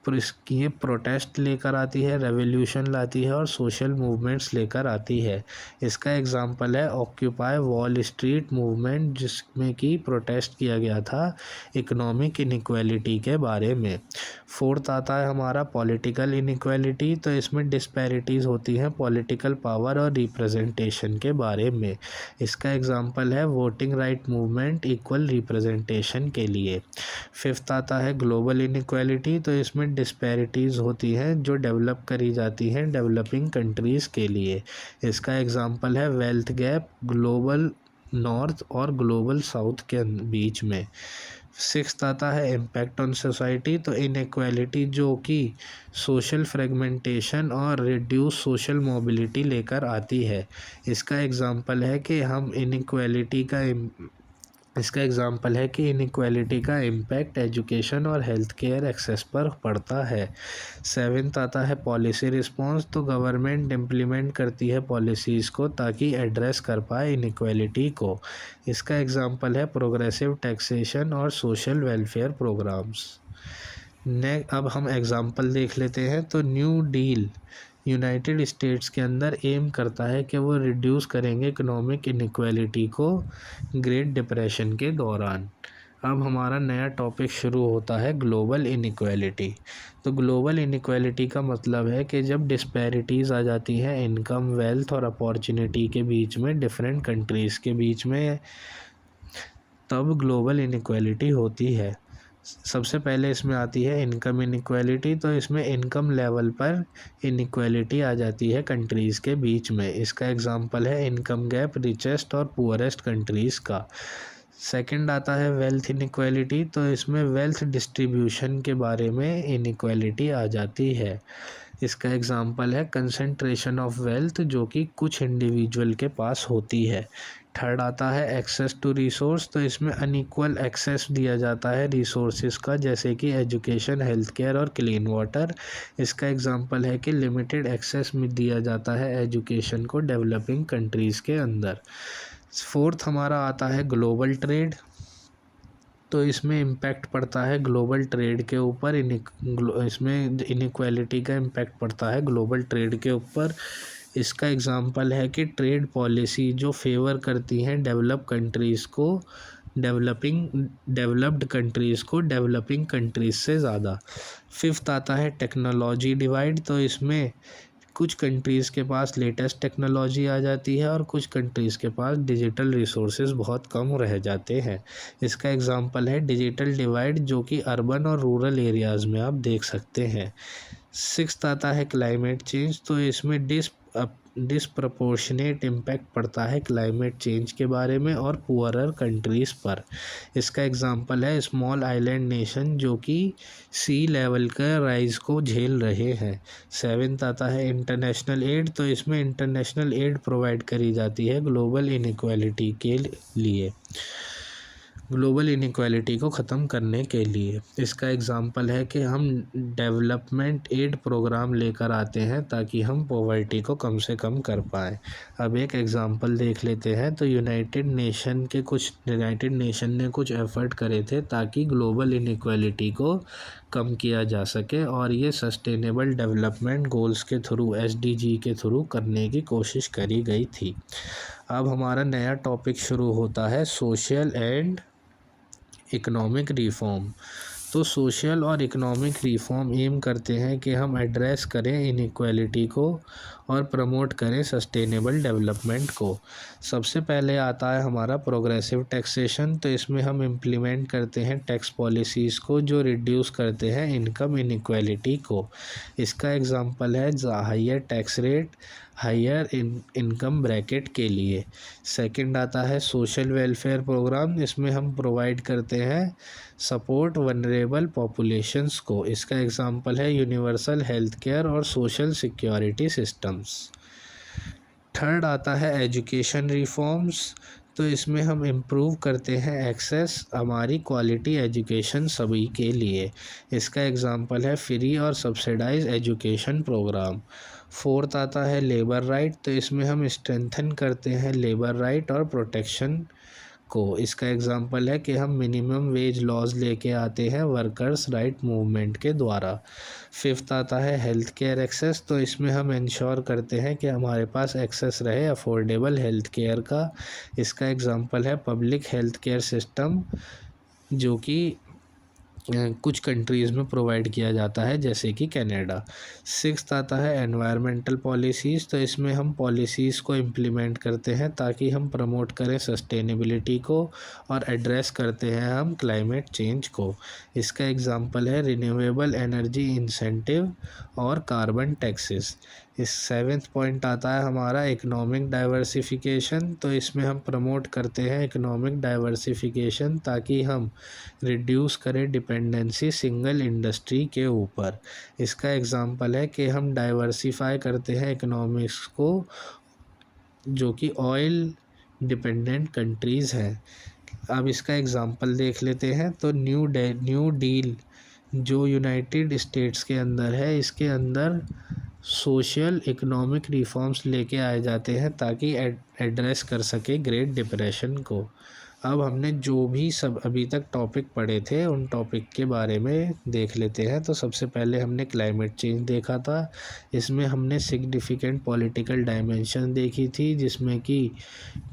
प्रोटेस्ट लेकर आती है, रेवोल्यूशन लाती है और सोशल मूवमेंट्स लेकर आती है। इसका एग्जांपल है ऑक्यूपाई वॉल स्ट्रीट मूवमेंट, जिसमें कि प्रोटेस्ट किया गया था इकोनॉमिक इनइक्वालिटी के बारे में। फोर्थ आता है हमारा पॉलिटिकल इनइक्वालिटी। तो इसमें डिस्पैरिटीज़ होती हैं पॉलिटिकल पावर और रिप्रेजेंटेशन के बारे में। इसका एग्जांपल है voting right movement equal representation के लिए। फिफ्थ आता है ग्लोबल इनइक्वालिटी। तो इसमें डिस्पैरिटीज़ होती हैं जो डेवलप करी जाती हैं डेवलपिंग कंट्रीज़ के लिए। इसका एग्जांपल है वेल्थ गैप ग्लोबल नॉर्थ और ग्लोबल साउथ के बीच में। सिक्स्थ आता है इम्पैक्ट ऑन सोसाइटी। तो इनइक्वालिटी जो कि सोशल फ्रेगमेंटेशन और रिड्यूस सोशल मोबिलिटी लेकर आती है। इसका एग्जांपल है कि इनइक्वालिटी का इम्पैक्ट एजुकेशन और हेल्थ केयर एक्सेस पर पड़ता है। सेवेंथ आता है पॉलिसी रिस्पॉन्स। तो गवर्नमेंट इम्प्लीमेंट करती है पॉलिसीज़ को ताकि एड्रेस कर पाए इनइक्वालिटी को। इसका एग्जांपल है प्रोग्रेसिव टैक्सेशन और सोशल वेलफेयर प्रोग्राम्स। अब हम एग्ज़ाम्पल देख लेते हैं। तो न्यू डील यूनाइटेड स्टेट्स के अंदर एम करता है कि वो रिड्यूस करेंगे इकोनॉमिक इनइक्वालिटी को ग्रेट डिप्रेशन के दौरान। अब हमारा नया टॉपिक शुरू होता है ग्लोबल इनइक्वालिटी। तो ग्लोबल इनइक्वालिटी का मतलब है कि जब डिस्पैरिटीज़ आ जाती हैं इनकम, वेल्थ और अपॉर्चुनिटी के बीच में, डिफरेंट कंट्रीज़ के बीच में, तब ग्लोबल इनइक्वालिटी होती है। सबसे पहले इसमें आती है इनकम इनइक्वालिटी। तो इसमें इनकम लेवल पर इनइक्वालिटी आ जाती है कंट्रीज़ के बीच में। इसका एग्जांपल है इनकम गैप रिचेस्ट और पुअरेस्ट कंट्रीज़ का। सेकंड आता है वेल्थ इनइक्वालिटी। तो इसमें वेल्थ डिस्ट्रीब्यूशन के बारे में इनइक्वालिटी आ जाती है। इसका एग्जांपल है कंसंट्रेशन ऑफ वेल्थ, जो कि कुछ इंडिविजुअल के पास होती है। थर्ड आता है एक्सेस टू रिसोर्स। तो इसमें अनइक्वल एक्सेस दिया जाता है रिसोर्सेज का, जैसे कि एजुकेशन, हेल्थ केयर और क्लीन वाटर। इसका एग्जांपल है कि लिमिटेड एक्सेस में दिया जाता है एजुकेशन को डेवलपिंग कंट्रीज़ के अंदर। फोर्थ हमारा आता है ग्लोबल ट्रेड। तो इसमें इम्पैक्ट पड़ता है ग्लोबल ट्रेड के ऊपर। इसमें इनइक्वालिटी का इम्पैक्ट पड़ता है ग्लोबल ट्रेड के ऊपर। इसका एग्जांपल है कि ट्रेड पॉलिसी जो फेवर करती हैं डेवलप्ड कंट्रीज़ से ज़्यादा। फिफ्थ आता है टेक्नोलॉजी डिवाइड। तो इसमें कुछ कंट्रीज़ के पास लेटेस्ट टेक्नोलॉजी आ जाती है और कुछ कंट्रीज़ के पास डिजिटल रिसोर्सेज बहुत कम रह जाते हैं। इसका एग्जांपल है डिजिटल डिवाइड, जो कि अर्बन और रूरल एरियाज़ में आप देख सकते हैं। सिक्स्थ आता है क्लाइमेट चेंज। तो इसमें डिसप्रपोर्शनेट इम्पैक्ट पड़ता है क्लाइमेट चेंज के बारे में और पुअरर कंट्रीज़ पर। इसका एग्जांपल है स्मॉल आइलैंड नेशन, जो कि सी लेवल का राइज को झेल रहे हैं। सेवेंथ आता है इंटरनेशनल एड। तो इसमें इंटरनेशनल एड प्रोवाइड करी जाती है ग्लोबल इनइक्वालिटी के लिए, ग्लोबल इनइक्वालिटी को ख़त्म करने के लिए। इसका एग्जांपल है कि हम डेवलपमेंट एड प्रोग्राम लेकर आते हैं ताकि हम पॉवर्टी को कम से कम कर पाएँ। अब एक एग्जांपल देख लेते हैं। तो यूनाइटेड नेशन ने कुछ एफ़र्ट करे थे ताकि ग्लोबल इनइक्वालिटी को कम किया जा सके, और ये सस्टेनेबल डेवलपमेंट गोल्स के थ्रू, SDG के थ्रू करने की कोशिश करी गई थी। अब हमारा नया टॉपिक शुरू होता है सोशल एंड इकोनॉमिक रिफॉर्म। तो सोशल और इकोनॉमिक रिफॉर्म एम करते हैं कि हम एड्रेस करें इनइक्वालिटी को और प्रमोट करें सस्टेनेबल डेवलपमेंट को। सबसे पहले आता है हमारा प्रोग्रेसिव टैक्सेशन। तो इसमें हम इम्प्लीमेंट करते हैं टैक्स पॉलिसीज़ को जो रिड्यूस करते हैं इनकम इनइक्वालिटी को। इसका एग्जांपल है higher tax rate higher income bracket के लिए। सेकंड आता है सोशल वेलफेयर प्रोग्राम। इसमें हम प्रोवाइड करते हैं सपोर्ट वनरेबल पॉपुलेशंस को। इसका एग्जांपल है यूनिवर्सल हेल्थ केयर और सोशल सिक्योरिटी सिस्टम्स। थर्ड आता है एजुकेशन रिफॉर्म्स। तो इसमें हम इम्प्रूव करते हैं एक्सेस, हमारी क्वालिटी एजुकेशन सभी के लिए। इसका एग्जांपल है फ्री और सब्सिडाइज एजुकेशन प्रोग्राम। फोर्थ आता है लेबर राइट। तो इसमें हम स्ट्रेंथन करते हैं लेबर राइट और प्रोटेक्शन को। इसका एग्जांपल है कि हम मिनिमम वेज लॉज लेके आते हैं वर्कर्स राइट मूवमेंट के द्वारा। फिफ्थ आता है हेल्थ केयर एक्सेस। तो इसमें हम इंश्योर करते हैं कि हमारे पास एक्सेस रहे अफोर्डेबल हेल्थ केयर का। इसका एग्जांपल है पब्लिक हेल्थ केयर सिस्टम, जो कि कुछ कंट्रीज़ में प्रोवाइड किया जाता है, जैसे कि कनाडा। सिक्स्थ आता है एनवायरमेंटल पॉलिसीज़। तो इसमें हम पॉलिसीज़ को इम्प्लीमेंट करते हैं ताकि हम प्रमोट करें सस्टेनेबिलिटी को और एड्रेस करते हैं हम क्लाइमेट चेंज को। इसका एग्जांपल है रिन्यूएबल एनर्जी इंसेंटिव और कार्बन टैक्सेस। इस सेवेंथ पॉइंट आता है हमारा इकोनॉमिक डाइवर्सिफिकेशन। तो इसमें हम प्रमोट करते हैं इकोनॉमिक डाइवर्सिफिकेशन ताकि हम रिड्यूस करें डिपेंडेंसी सिंगल इंडस्ट्री के ऊपर। इसका एग्जांपल है कि हम डाइवर्सिफाई करते हैं इकोनॉमिक्स को, जो कि ऑयल डिपेंडेंट कंट्रीज़ हैं। अब इसका एग्जांपल देख लेते हैं। तो न्यू डील जो यूनाइटेड स्टेट्स के अंदर है, इसके अंदर सोशल इकोनॉमिक रिफॉर्म्स लेके आए जाते हैं ताकि एड्रेस कर सके ग्रेट डिप्रेशन को। अब हमने जो भी सब अभी तक टॉपिक पढ़े थे उन टॉपिक के बारे में देख लेते हैं। तो सबसे पहले हमने क्लाइमेट चेंज देखा था। इसमें हमने सिग्निफिकेंट पॉलिटिकल डायमेंशन देखी थी, जिसमें कि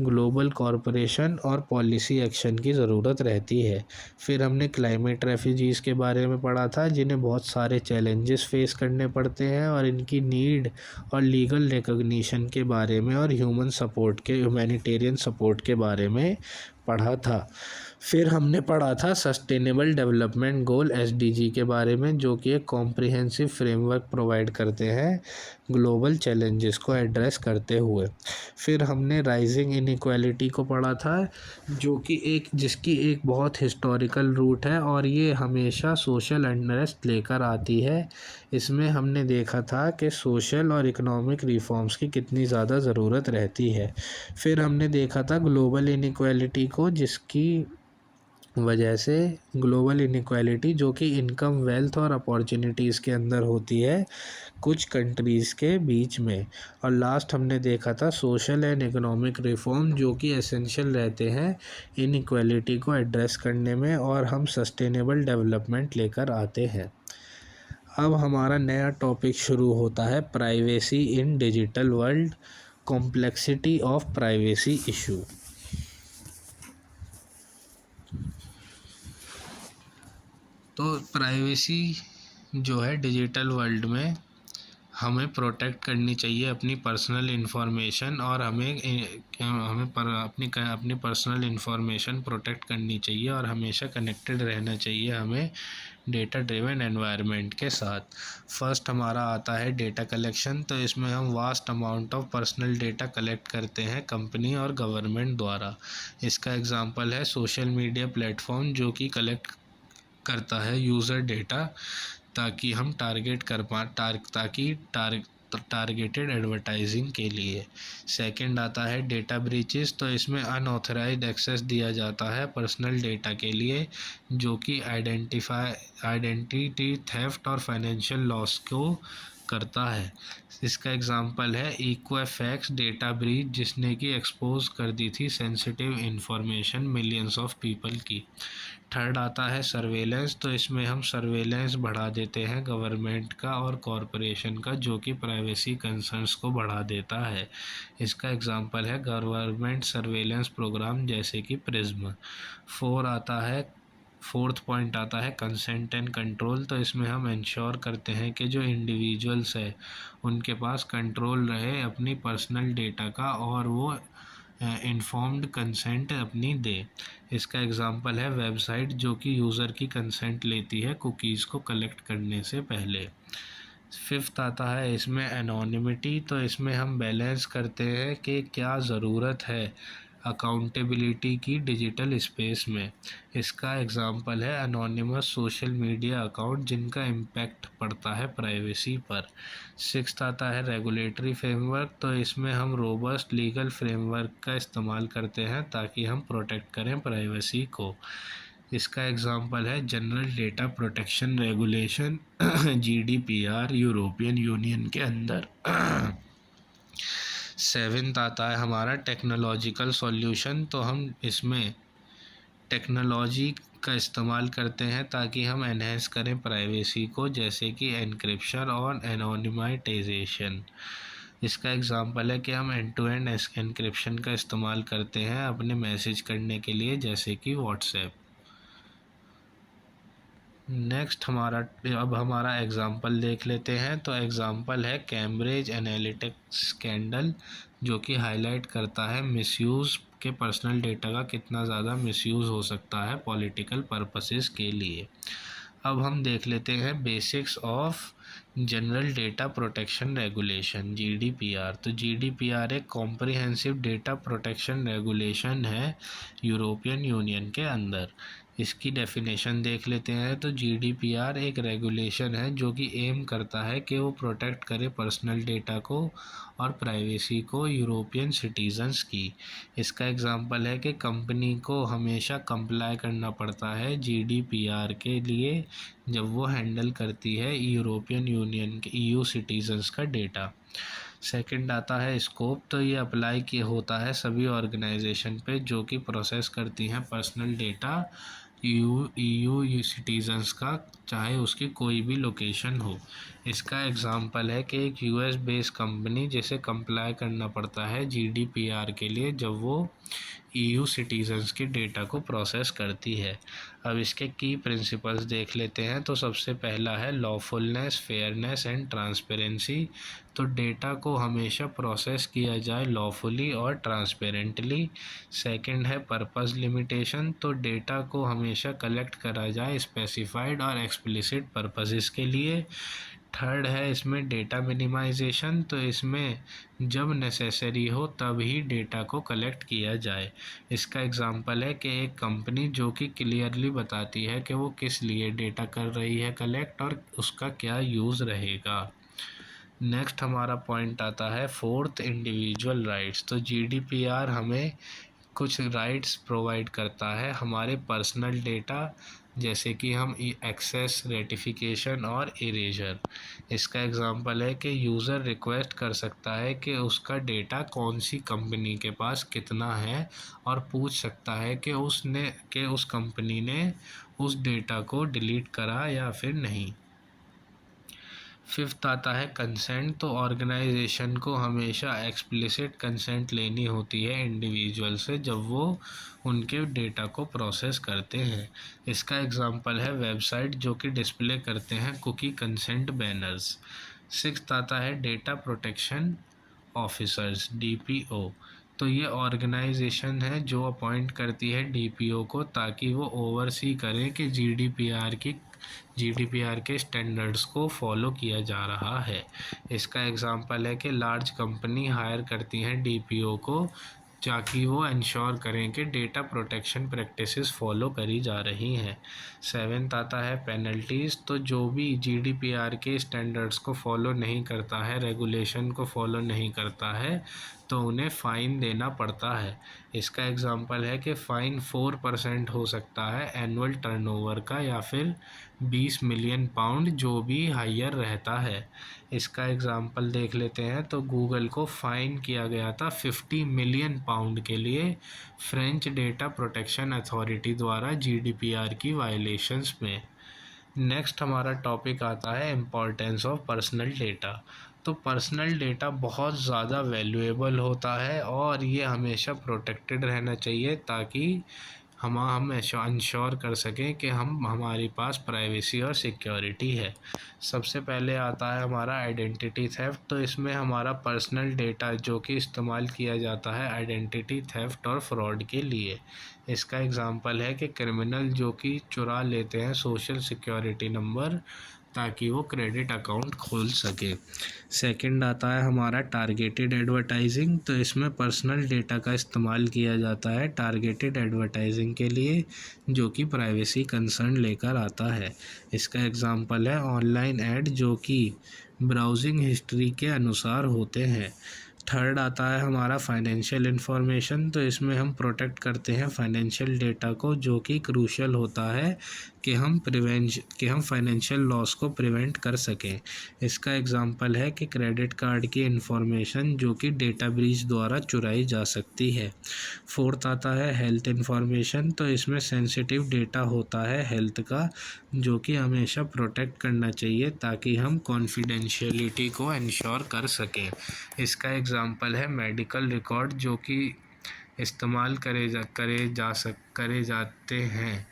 ग्लोबल कॉरपोरेशन और पॉलिसी एक्शन की ज़रूरत रहती है। फिर हमने क्लाइमेट रेफ्यूजीज़ के बारे में पढ़ा था, जिन्हें बहुत सारे चैलेंजेस फेस करने पड़ते हैं, और इनकी नीड और लीगल रिकॉग्निशन के बारे में और ह्यूमैनिटेरियन सपोर्ट के बारे में पढ़ा था। फिर हमने पढ़ा था सस्टेनेबल डेवलपमेंट गोल एसडीजी के बारे में, जो कि एक कॉम्प्रिहेंसिव फ्रेमवर्क प्रोवाइड करते हैं ग्लोबल चैलेंजेस को एड्रेस करते हुए। फिर हमने राइजिंग इनइक्वालिटी को पढ़ा था, जो कि जिसकी एक बहुत हिस्टोरिकल रूट है और ये हमेशा सोशल अनरेस्ट लेकर आती है। इसमें हमने देखा था कि सोशल और इकोनॉमिक रिफॉर्म्स की कितनी ज़्यादा ज़रूरत रहती है। फिर हमने देखा था ग्लोबल इनइक्वालिटी को, जिसकी वजह से ग्लोबल इनइक्वालिटी जो कि इनकम, वेल्थ और अपॉर्चुनिटीज़ के अंदर होती है कुछ कंट्रीज़ के बीच में। और लास्ट हमने देखा था सोशल एंड इकोनॉमिक रिफॉर्म, जो कि एसेंशियल रहते हैं इनइक्वालिटी को एड्रेस करने में, और हम सस्टेनेबल डेवलपमेंट लेकर आते हैं। अब हमारा नया टॉपिक शुरू होता है, privacy in digital world, complexity of privacy issue. तो प्राइवेसी जो है डिजिटल वर्ल्ड में हमें प्रोटेक्ट करनी चाहिए अपनी पर्सनल इन्फॉर्मेशन, और अपनी पर्सनल इन्फॉर्मेशन प्रोटेक्ट करनी चाहिए, और हमेशा कनेक्टेड रहना चाहिए हमें डेटा ड्रिवन एनवायरनमेंट के साथ। फर्स्ट हमारा आता है डेटा कलेक्शन। तो इसमें हम vast amount of personal data collect करते हैं कंपनी और गवर्नमेंट द्वारा। इसका एग्जांपल है सोशल मीडिया प्लेटफॉर्म, जो कि कलेक्ट करता है यूज़र डेटा, ताकि हम टारगेटेड एडवर्टाइजिंग के लिए। सेकंड आता है डेटा ब्रीचेस। तो इसमें अनऑथराइज्ड एक्सेस दिया जाता है पर्सनल डेटा के लिए, जो कि आइडेंटिटी थेफ्ट और फाइनेंशियल लॉस को करता है। इसका एग्जांपल है इक्वाफैक्स डेटा ब्रीच, जिसने कि एक्सपोज कर दी थी sensitive information millions of people की। थर्ड आता है सर्वेलेंस। तो इसमें हम सर्वेलेंस बढ़ा देते हैं गवर्नमेंट का और कॉरपोरेशन का, जो कि प्राइवेसी कंसर्न्स को बढ़ा देता है। इसका एग्जांपल है गवर्नमेंट सर्वेलेंस प्रोग्राम, जैसे कि प्रिज्म। फोर्थ पॉइंट आता है कंसेंट एंड कंट्रोल। तो इसमें हम इंश्योर करते हैं कि जो इंडिविजुअल्स है उनके पास कंट्रोल रहे अपनी पर्सनल डेटा का, और वो इन्फॉर्म्ड कंसेंट अपनी दे। इसका एग्जांपल है वेबसाइट, जो कि यूज़र की कंसेंट लेती है कुकीज़ को कलेक्ट करने से पहले। फिफ्थ आता है इसमें एनोनिमिटी। तो इसमें हम बैलेंस करते हैं कि क्या ज़रूरत है अकाउंटेबिलिटी की डिजिटल स्पेस में। इसका एग्जांपल है अनोनिमस सोशल मीडिया अकाउंट, जिनका इम्पैक्ट पड़ता है प्राइवेसी पर। सिक्स्थ आता है रेगुलेटरी फ्रेमवर्क। तो इसमें हम रोबस्ट लीगल फ्रेमवर्क का इस्तेमाल करते हैं ताकि हम प्रोटेक्ट करें प्राइवेसी को। इसका एग्जांपल है general data protection regulation GDPR, European union के अंदर। सेवेंथ आता है हमारा टेक्नोलॉजिकल सॉल्यूशन। तो हम इसमें टेक्नोलॉजी का इस्तेमाल करते हैं ताकि हम एनहेंस करें प्राइवेसी को, जैसे कि एन्क्रिप्शन और एनोनिमाइजेशन। इसका एग्जांपल है कि हम एंड टू एंड एन्क्रिप्शन का इस्तेमाल करते हैं अपने मैसेज करने के लिए, जैसे कि व्हाट्सएप। नेक्स्ट अब हमारा एग्जांपल देख लेते हैं। तो एग्जांपल है कैम्ब्रिज एनालिटिक्स स्कैंडल, जो कि हाईलाइट करता है मिसयूज़ के पर्सनल डेटा का कितना ज़्यादा मिसयूज़ हो सकता है पॉलिटिकल पर्पसेस के लिए। अब हम देख लेते हैं basics of general data protection regulation GDPR. तो जीडीपीआर एक कॉम्प्रिहेंसिव डेटा प्रोटेक्शन रेगुलेशन है यूरोपियन यूनियन के अंदर। इसकी डेफिनेशन देख लेते हैं। तो जीडीपीआर एक रेगुलेशन है जो कि एम करता है कि वो प्रोटेक्ट करे पर्सनल डेटा को और प्राइवेसी को यूरोपियन सिटीजन्स की। इसका एग्जांपल है कि कंपनी को हमेशा कंप्लाई करना पड़ता है जीडीपीआर के लिए जब वो हैंडल करती है यूरोपियन यूनियन के ईयू सिटीजन्स का डेटा। सेकंड आता है स्कोप, तो ये अप्लाई किया होता है सभी ऑर्गेनाइजेशन पे जो कि प्रोसेस करती हैं पर्सनल डेटा EU सिटीजन्स का, चाहे उसकी कोई भी लोकेशन हो। इसका एग्जांपल है कि एक US बेस्ड कंपनी जिसे कंप्लाई करना पड़ता है GDPR के लिए जब वो EU सिटीजन्स के डेटा को प्रोसेस करती है। अब इसके की प्रिंसिपल्स देख लेते हैं। तो सबसे पहला है लॉफुलनेस, फेयरनेस एंड ट्रांसपेरेंसी। तो डेटा को हमेशा प्रोसेस किया जाए लॉफुली और ट्रांसपेरेंटली। सेकंड है पर्पस लिमिटेशन, तो डेटा को हमेशा कलेक्ट करा जाए स्पेसिफाइड और एक्सप्लिसिट पर्पसेस के लिए। थर्ड है इसमें डेटा मिनिमाइजेशन, तो इसमें जब नेसेसरी हो तब ही डेटा को कलेक्ट किया जाए। इसका एग्जांपल है कि एक कंपनी जो कि क्लियरली बताती है कि वो किस लिए डेटा कर रही है कलेक्ट और उसका क्या यूज़ रहेगा। नेक्स्ट हमारा पॉइंट आता है फोर्थ, इंडिविजुअल राइट्स। तो GDPR हमें कुछ राइट्स प्रोवाइड करता है हमारे पर्सनल डेटा, जैसे कि हम एक्सेस, रेटिफिकेशन और इरेजर। इसका एग्जांपल है कि यूज़र रिक्वेस्ट कर सकता है कि उसका डेटा कौन सी कंपनी के पास कितना है और पूछ सकता है कि उस कंपनी ने उस डेटा को डिलीट करा या फिर नहीं। फिफ्थ आता है कंसेंट, तो ऑर्गेनाइजेशन को हमेशा एक्सप्लिसिट कंसेंट लेनी होती है इंडिविजुअल से जब वो उनके डेटा को प्रोसेस करते हैं। इसका एग्जांपल है वेबसाइट जो कि डिस्प्ले करते हैं कुकी कंसेंट बैनर्स। सिक्स्थ आता है डेटा प्रोटेक्शन ऑफिसर्स, DPO। तो ये ऑर्गेनाइजेशन है जो अपॉइंट करती है DPO को ताकि वो ओवरसी करें कि GDPR के स्टैंडर्ड्स को फॉलो किया जा रहा है। इसका एग्जांपल है कि लार्ज कंपनी हायर करती हैं DPO को ताकि वो इंश्योर करें कि डेटा प्रोटेक्शन प्रैक्टिसेस फॉलो करी जा रही हैं। सेवेंथ आता है पेनल्टीज़, तो जो भी GDPR के स्टैंडर्ड्स को फॉलो नहीं करता है, रेगुलेशन को फॉलो नहीं करता है, तो उन्हें फ़ाइन देना पड़ता है। इसका एग्जांपल है कि फ़ाइन 4% हो सकता है एनुअल टर्नओवर का या फिर 20 मिलियन पाउंड जो भी हायर रहता है। इसका एग्जांपल देख लेते हैं। तो गूगल को फ़ाइन किया गया था 50 मिलियन पाउंड के लिए फ्रेंच डेटा प्रोटेक्शन अथॉरिटी द्वारा GDPR की वायलेशंस में। नेक्स्ट हमारा टॉपिक आता है इम्पोर्टेंस ऑफ पर्सनल डेटा। तो पर्सनल डेटा बहुत ज़्यादा वैल्यूएबल होता है और ये हमेशा प्रोटेक्टेड रहना चाहिए ताकि हम इंश्योर कर सकें कि हमारे पास प्राइवेसी और सिक्योरिटी है। सबसे पहले आता है हमारा आइडेंटिटी थेफ्ट, तो इसमें हमारा पर्सनल डेटा जो कि इस्तेमाल किया जाता है आइडेंटिटी थेफ्ट और फ्रॉड के लिए। इसका एग्जांपल है कि क्रिमिनल जो कि चुरा लेते हैं सोशल सिक्योरिटी नंबर ताकि वो क्रेडिट अकाउंट खोल सके। सेकंड आता है हमारा टारगेटेड एडवर्टाइजिंग, तो इसमें पर्सनल डेटा का इस्तेमाल किया जाता है टारगेटेड एडवर्टाइजिंग के लिए जो कि प्राइवेसी कंसर्न लेकर आता है। इसका एग्जांपल है ऑनलाइन ऐड जो कि ब्राउजिंग हिस्ट्री के अनुसार होते हैं। थर्ड आता है हमारा फाइनेंशियल इन्फॉर्मेशन, तो इसमें हम प्रोटेक्ट करते हैं फाइनेंशियल डेटा को जो कि क्रूशियल होता है कि हम फाइनेंशियल लॉस को प्रिवेंट कर सकें। इसका एग्जांपल है कि क्रेडिट कार्ड की इन्फॉर्मेशन जो कि डेटा ब्रीच द्वारा चुराई जा सकती है। फोर्थ आता है हेल्थ इन्फॉर्मेशन, तो इसमें सेंसिटिव डेटा होता है हेल्थ का जो कि हमेशा प्रोटेक्ट करना चाहिए ताकि हम कॉन्फिडेंशियलिटी को इंश्योर कर सकें। इसका एग्जांपल है मेडिकल रिकॉर्ड जो कि इस्तेमाल करे जाते हैं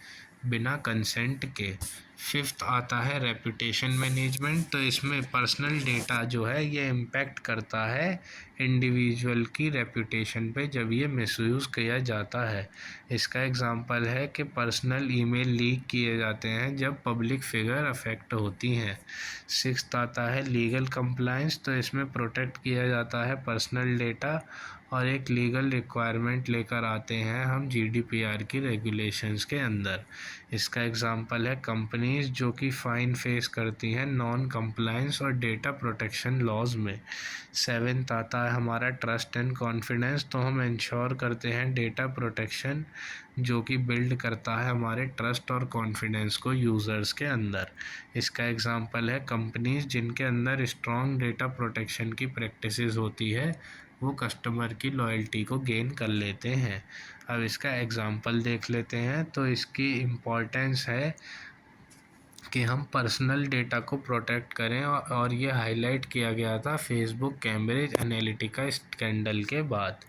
बिना कंसेंट के। फिफ्थ आता है रेपुटेशन मैनेजमेंट, तो इसमें पर्सनल डेटा जो है ये इम्पैक्ट करता है इंडिविजुअल की रेपुटेशन पे जब ये मिसयूज़ किया जाता है। इसका एग्जांपल है कि पर्सनल ईमेल लीक किए जाते हैं जब पब्लिक फिगर अफेक्ट होती हैं। सिक्स्थ आता है लीगल कंप्लायंस, तो इसमें प्रोटेक्ट किया जाता है पर्सनल डेटा और एक लीगल रिक्वायरमेंट लेकर आते हैं हम GDPR की रेगुलेशंस के अंदर। इसका एग्जांपल है कंपनी कंपनीज जो कि फ़ाइन फेस करती हैं नॉन कंप्लायंस और डेटा प्रोटेक्शन लॉज में। 7th आता है हमारा ट्रस्ट एंड कॉन्फिडेंस, तो हम इंश्योर करते हैं डेटा प्रोटेक्शन जो कि बिल्ड करता है हमारे ट्रस्ट और कॉन्फिडेंस को यूज़र्स के अंदर। इसका एग्जांपल है कंपनीज जिनके अंदर स्ट्रॉन्ग डेटा प्रोटेक्शन की प्रैक्टिसेस होती है, वो कस्टमर की लॉयल्टी को गेन कर लेते हैं। अब इसका एग्जांपल देख लेते हैं। तो इसकी इम्पोर्टेंस है कि हम पर्सनल डेटा को प्रोटेक्ट करें, और ये हाईलाइट किया गया था फेसबुक कैम्ब्रिज एनालिटिका स्कैंडल के बाद।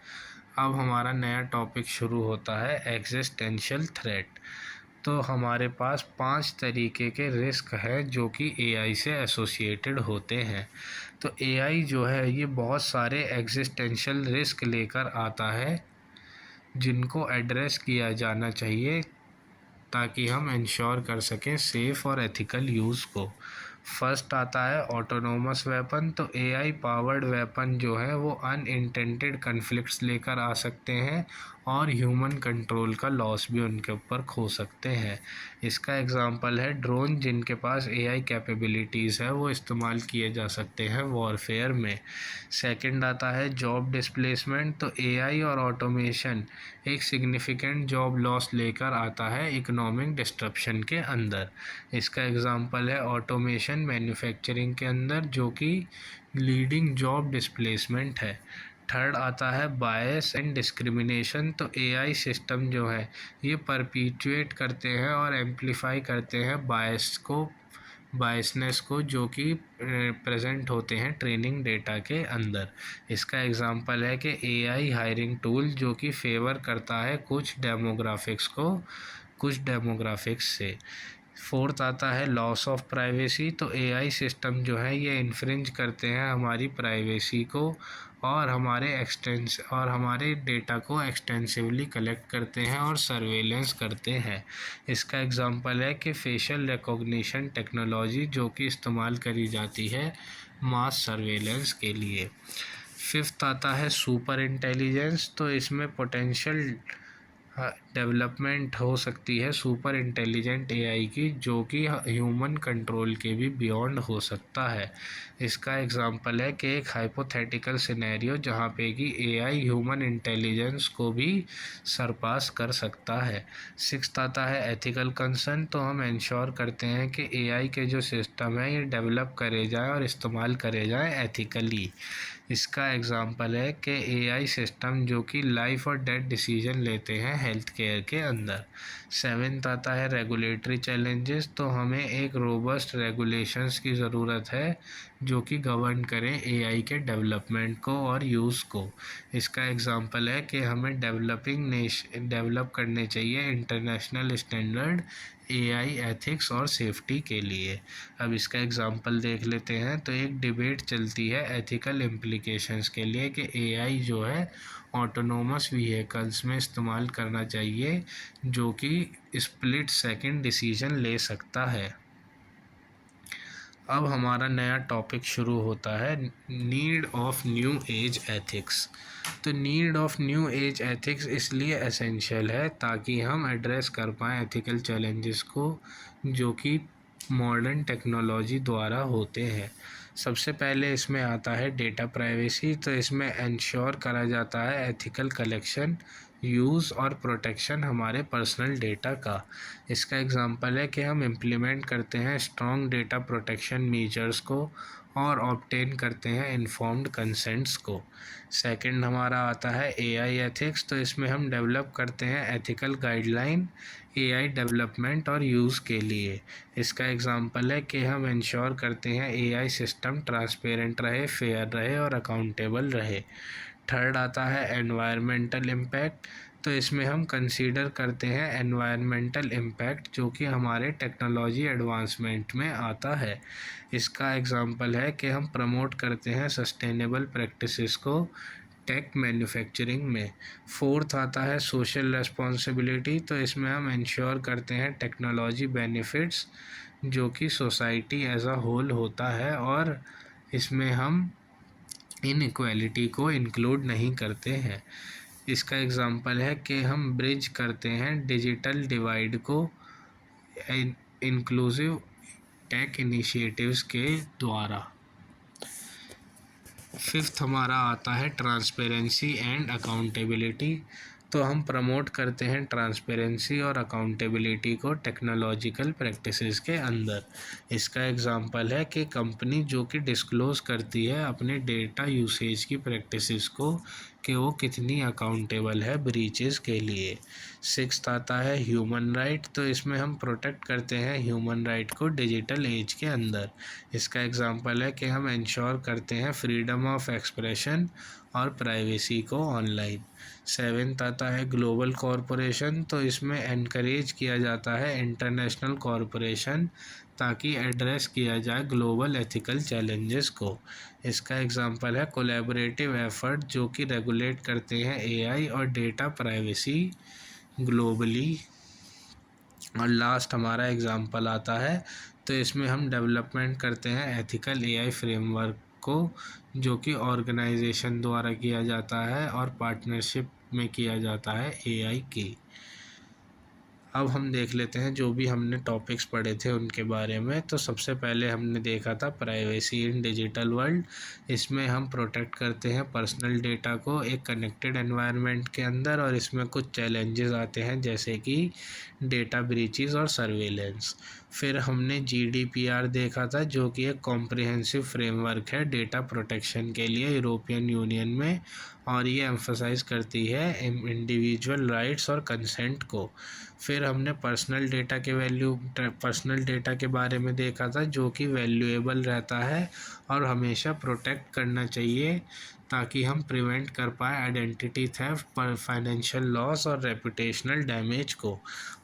अब हमारा नया टॉपिक शुरू होता है एग्जिस्टेंशियल थ्रेट। तो हमारे पास 5 तरीके के रिस्क है जो कि एआई से एसोसिएटेड होते हैं। तो एआई जो है ये बहुत सारे एग्जिस्टेंशियल रिस्क लेकर आता है जिनको एड्रेस किया जाना चाहिए ताकि हम इंश्योर कर सकें सेफ़ और एथिकल यूज़ को। फर्स्ट आता है ऑटोनोमस वेपन। तो एआई पावर्ड वेपन जो है वो अनइंटेंडेड कन्फ्लिक्ट्स लेकर आ सकते हैं और ह्यूमन कंट्रोल का लॉस भी उनके ऊपर खो सकते हैं। इसका एग्जांपल है ड्रोन जिनके पास एआई कैपेबिलिटीज़ है, वो इस्तेमाल किए जा सकते हैं वॉरफेयर में। सेकंड आता है जॉब डिस्प्लेसमेंट। तो एआई और ऑटोमेशन एक सिग्निफिकेंट जॉब लॉस लेकर आता है इकोनॉमिक डिस्ट्रप्शन के अंदर। इसका एग्जांपल है ऑटोमेशन मैन्युफैक्चरिंग के अंदर जो कि लीडिंग जॉब डिस्प्लेसमेंट है। थर्ड आता है बायस एंड डिस्क्रिमिनेशन। तो एआई सिस्टम जो है ये परपीचुएट करते हैं और एम्प्लीफाई करते हैं बायसनेस को जो कि प्रेजेंट होते हैं ट्रेनिंग डेटा के अंदर। इसका एग्जांपल है कि एआई हायरिंग टूल जो कि फेवर करता है कुछ डेमोग्राफिक्स से। फोर्थ आता है लॉस ऑफ प्राइवेसी। तो एआई सिस्टम जो है ये इन्फ्रिंज करते हैं हमारी प्राइवेसी को और हमारे डेटा को एक्सटेंसिवली कलेक्ट करते हैं और सर्वेलेंस करते हैं। इसका एग्जांपल है कि फेशियल रिकॉग्निशन टेक्नोलॉजी जो कि इस्तेमाल करी जाती है मास सर्वेलेंस के लिए। फिफ्थ आता है सुपर इंटेलिजेंस। तो इसमें पोटेंशियल डेवलपमेंट हो सकती है सुपर इंटेलिजेंट एआई की जो कि ह्यूमन कंट्रोल के भी बियॉन्ड हो सकता है। इसका एग्जांपल है कि एक हाइपोथेटिकल सिनेरियो जहाँ पे कि एआई ह्यूमन इंटेलिजेंस को भी सरपास कर सकता है। सिक्स्थ आता है एथिकल कंसर्न। तो हम इंश्योर करते हैं कि एआई के जो सिस्टम है ये डेवलप करे जाए और इस्तेमाल करे जाए एथिकली। इसका एग्जांपल है कि एआई सिस्टम जो कि लाइफ और डेथ डिसीजन लेते हैं हेल्थ केयर के अंदर। सेवेंथ आता है रेगुलेटरी चैलेंजेस। तो हमें एक रोबस्ट रेगुलेशंस की ज़रूरत है जो कि गवर्न करें एआई के डेवलपमेंट को और यूज़ को। इसका एग्जांपल है कि हमें डेवलप करने चाहिए इंटरनेशनल स्टैंडर्ड एआई एथिक्स और सेफ्टी के लिए। अब इसका एग्जांपल देख लेते हैं। तो एक डिबेट चलती है एथिकल इम्प्लीकेशंस के लिए कि एआई जो है ऑटोनोमस व्हीकल्स में इस्तेमाल करना चाहिए जो कि स्प्लिट सेकंड डिसीजन ले सकता है। अब हमारा नया टॉपिक शुरू होता है need of new age ethics. तो need of new age ethics इसलिए एसेंशियल है ताकि हम एड्रेस कर पाएँ एथिकल चैलेंजेस को जो कि मॉडर्न टेक्नोलॉजी द्वारा होते हैं। सबसे पहले इसमें आता है डेटा प्राइवेसी। तो इसमें इंश्योर करा जाता है एथिकल कलेक्शन, यूज़ और प्रोटेक्शन हमारे पर्सनल डेटा का। इसका एग्जांपल है कि हम इम्प्लीमेंट करते हैं स्ट्रॉन्ग डेटा प्रोटेक्शन मेजर्स को और ऑब्टेन करते हैं इन्फॉर्म्ड कंसेंट्स को। सेकंड हमारा आता है एआई एथिक्स। तो इसमें हम डेवलप करते हैं एथिकल गाइडलाइन एआई डेवलपमेंट और यूज़ के लिए। इसका एग्जांपल है कि हम इंश्योर करते हैं एआई सिस्टम ट्रांसपेरेंट रहे, फेयर रहे और अकाउंटेबल रहे। थर्ड आता है एनवायरमेंटल इम्पैक्ट। तो इसमें हम कंसीडर करते हैं एनवायरमेंटल इम्पैक्ट जो कि हमारे टेक्नोलॉजी एडवांसमेंट में आता है। इसका एग्जांपल है कि हम प्रमोट करते हैं सस्टेनेबल प्रैक्टिसेस को टेक मैन्युफैक्चरिंग में। फोर्थ आता है सोशल रेस्पॉन्सिबिलिटी। तो इसमें हम इंश्योर करते हैं टेक्नोलॉजी बेनिफिट्स जो कि सोसाइटी एज अ होल होता है और इसमें हम इनइक्वालिटी को इंक्लूड नहीं करते हैं। इसका एग्जांपल है कि हम ब्रिज करते हैं डिजिटल डिवाइड को इंक्लूसिव टेक इनिशिएटिव्स के द्वारा। फिफ्थ हमारा आता है ट्रांसपेरेंसी एंड अकाउंटेबिलिटी। तो हम प्रमोट करते हैं ट्रांसपेरेंसी और अकाउंटेबिलिटी को टेक्नोलॉजिकल प्रैक्टिसेस के अंदर। इसका एग्जांपल है कि कंपनी जो कि डिस्क्लोज़ करती है अपने डेटा यूसेज की प्रैक्टिसेस को कि वो कितनी अकाउंटेबल है ब्रीचेस के लिए। सिक्स्थ आता है ह्यूमन राइट। तो इसमें हम प्रोटेक्ट करते हैं ह्यूमन राइट को डिजिटल एज के अंदर। इसका एग्जांपल है कि हम इंश्योर करते हैं फ्रीडम ऑफ एक्सप्रेशन और प्राइवेसी को ऑनलाइन। सेवेंथ आता है ग्लोबल कॉरपोरेशन। तो इसमें एनकरेज किया जाता है इंटरनेशनल कॉरपोरेशन ताकि एड्रेस किया जाए ग्लोबल एथिकल चैलेंजेस को। इसका एग्जांपल है कोलैबोरेटिव एफर्ट जो कि रेगुलेट करते हैं एआई और डेटा प्राइवेसी ग्लोबली। और लास्ट हमारा एग्जांपल आता है तो इसमें हम डेवलपमेंट करते हैं एथिकल एआई फ्रेमवर्क को जो कि ऑर्गेनाइजेशन द्वारा किया जाता है और पार्टनरशिप में किया जाता है एआई की। अब हम देख लेते हैं जो भी हमने टॉपिक्स पढ़े थे उनके बारे में। तो सबसे पहले हमने देखा था प्राइवेसी इन डिजिटल वर्ल्ड। इसमें हम प्रोटेक्ट करते हैं पर्सनल डेटा को एक कनेक्टेड एनवायरनमेंट के अंदर और इसमें कुछ चैलेंजेस आते हैं जैसे कि डेटा ब्रीचेस और सर्वेलेंस। फिर हमने जीडीपीआर देखा था जो कि एक कॉम्प्रिहेंसिव फ्रेमवर्क है डेटा प्रोटेक्शन के लिए यूरोपियन यूनियन में और ये एम्फसाइज करती है इंडिविजुअल राइट्स और कंसेंट को। फिर हमने पर्सनल डेटा के बारे में देखा था जो कि वैल्यूएबल रहता है और हमेशा प्रोटेक्ट करना चाहिए ताकि हम प्रिवेंट कर पाए आइडेंटिटी थेफ्ट पर फाइनेंशियल लॉस और रेपुटेशनल डैमेज को।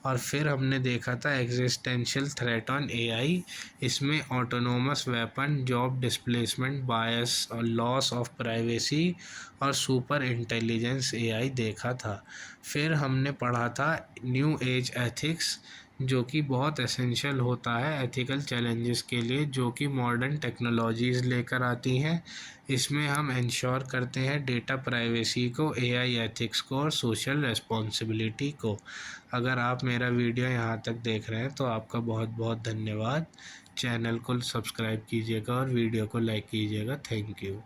और फिर हमने देखा था एग्जिस्टेंशियल थ्रेट ऑन एआई। इसमें ऑटोनोमस वेपन, जॉब डिस्प्लेसमेंट, बायस और लॉस ऑफ प्राइवेसी और सुपर इंटेलिजेंस एआई देखा था। फिर हमने पढ़ा था न्यू एज एथिक्स जो कि बहुत एसेंशियल होता है एथिकल चैलेंजेस के लिए जो कि मॉडर्न टेक्नोलॉजीज़ लेकर आती हैं। इसमें हम इंश्योर करते हैं डेटा प्राइवेसी को, एआई एथिक्स को और सोशल रिस्पॉन्सिबिलिटी को। अगर आप मेरा वीडियो यहाँ तक देख रहे हैं तो आपका बहुत बहुत धन्यवाद। चैनल को सब्सक्राइब कीजिएगा और वीडियो को लाइक कीजिएगा। Thank you.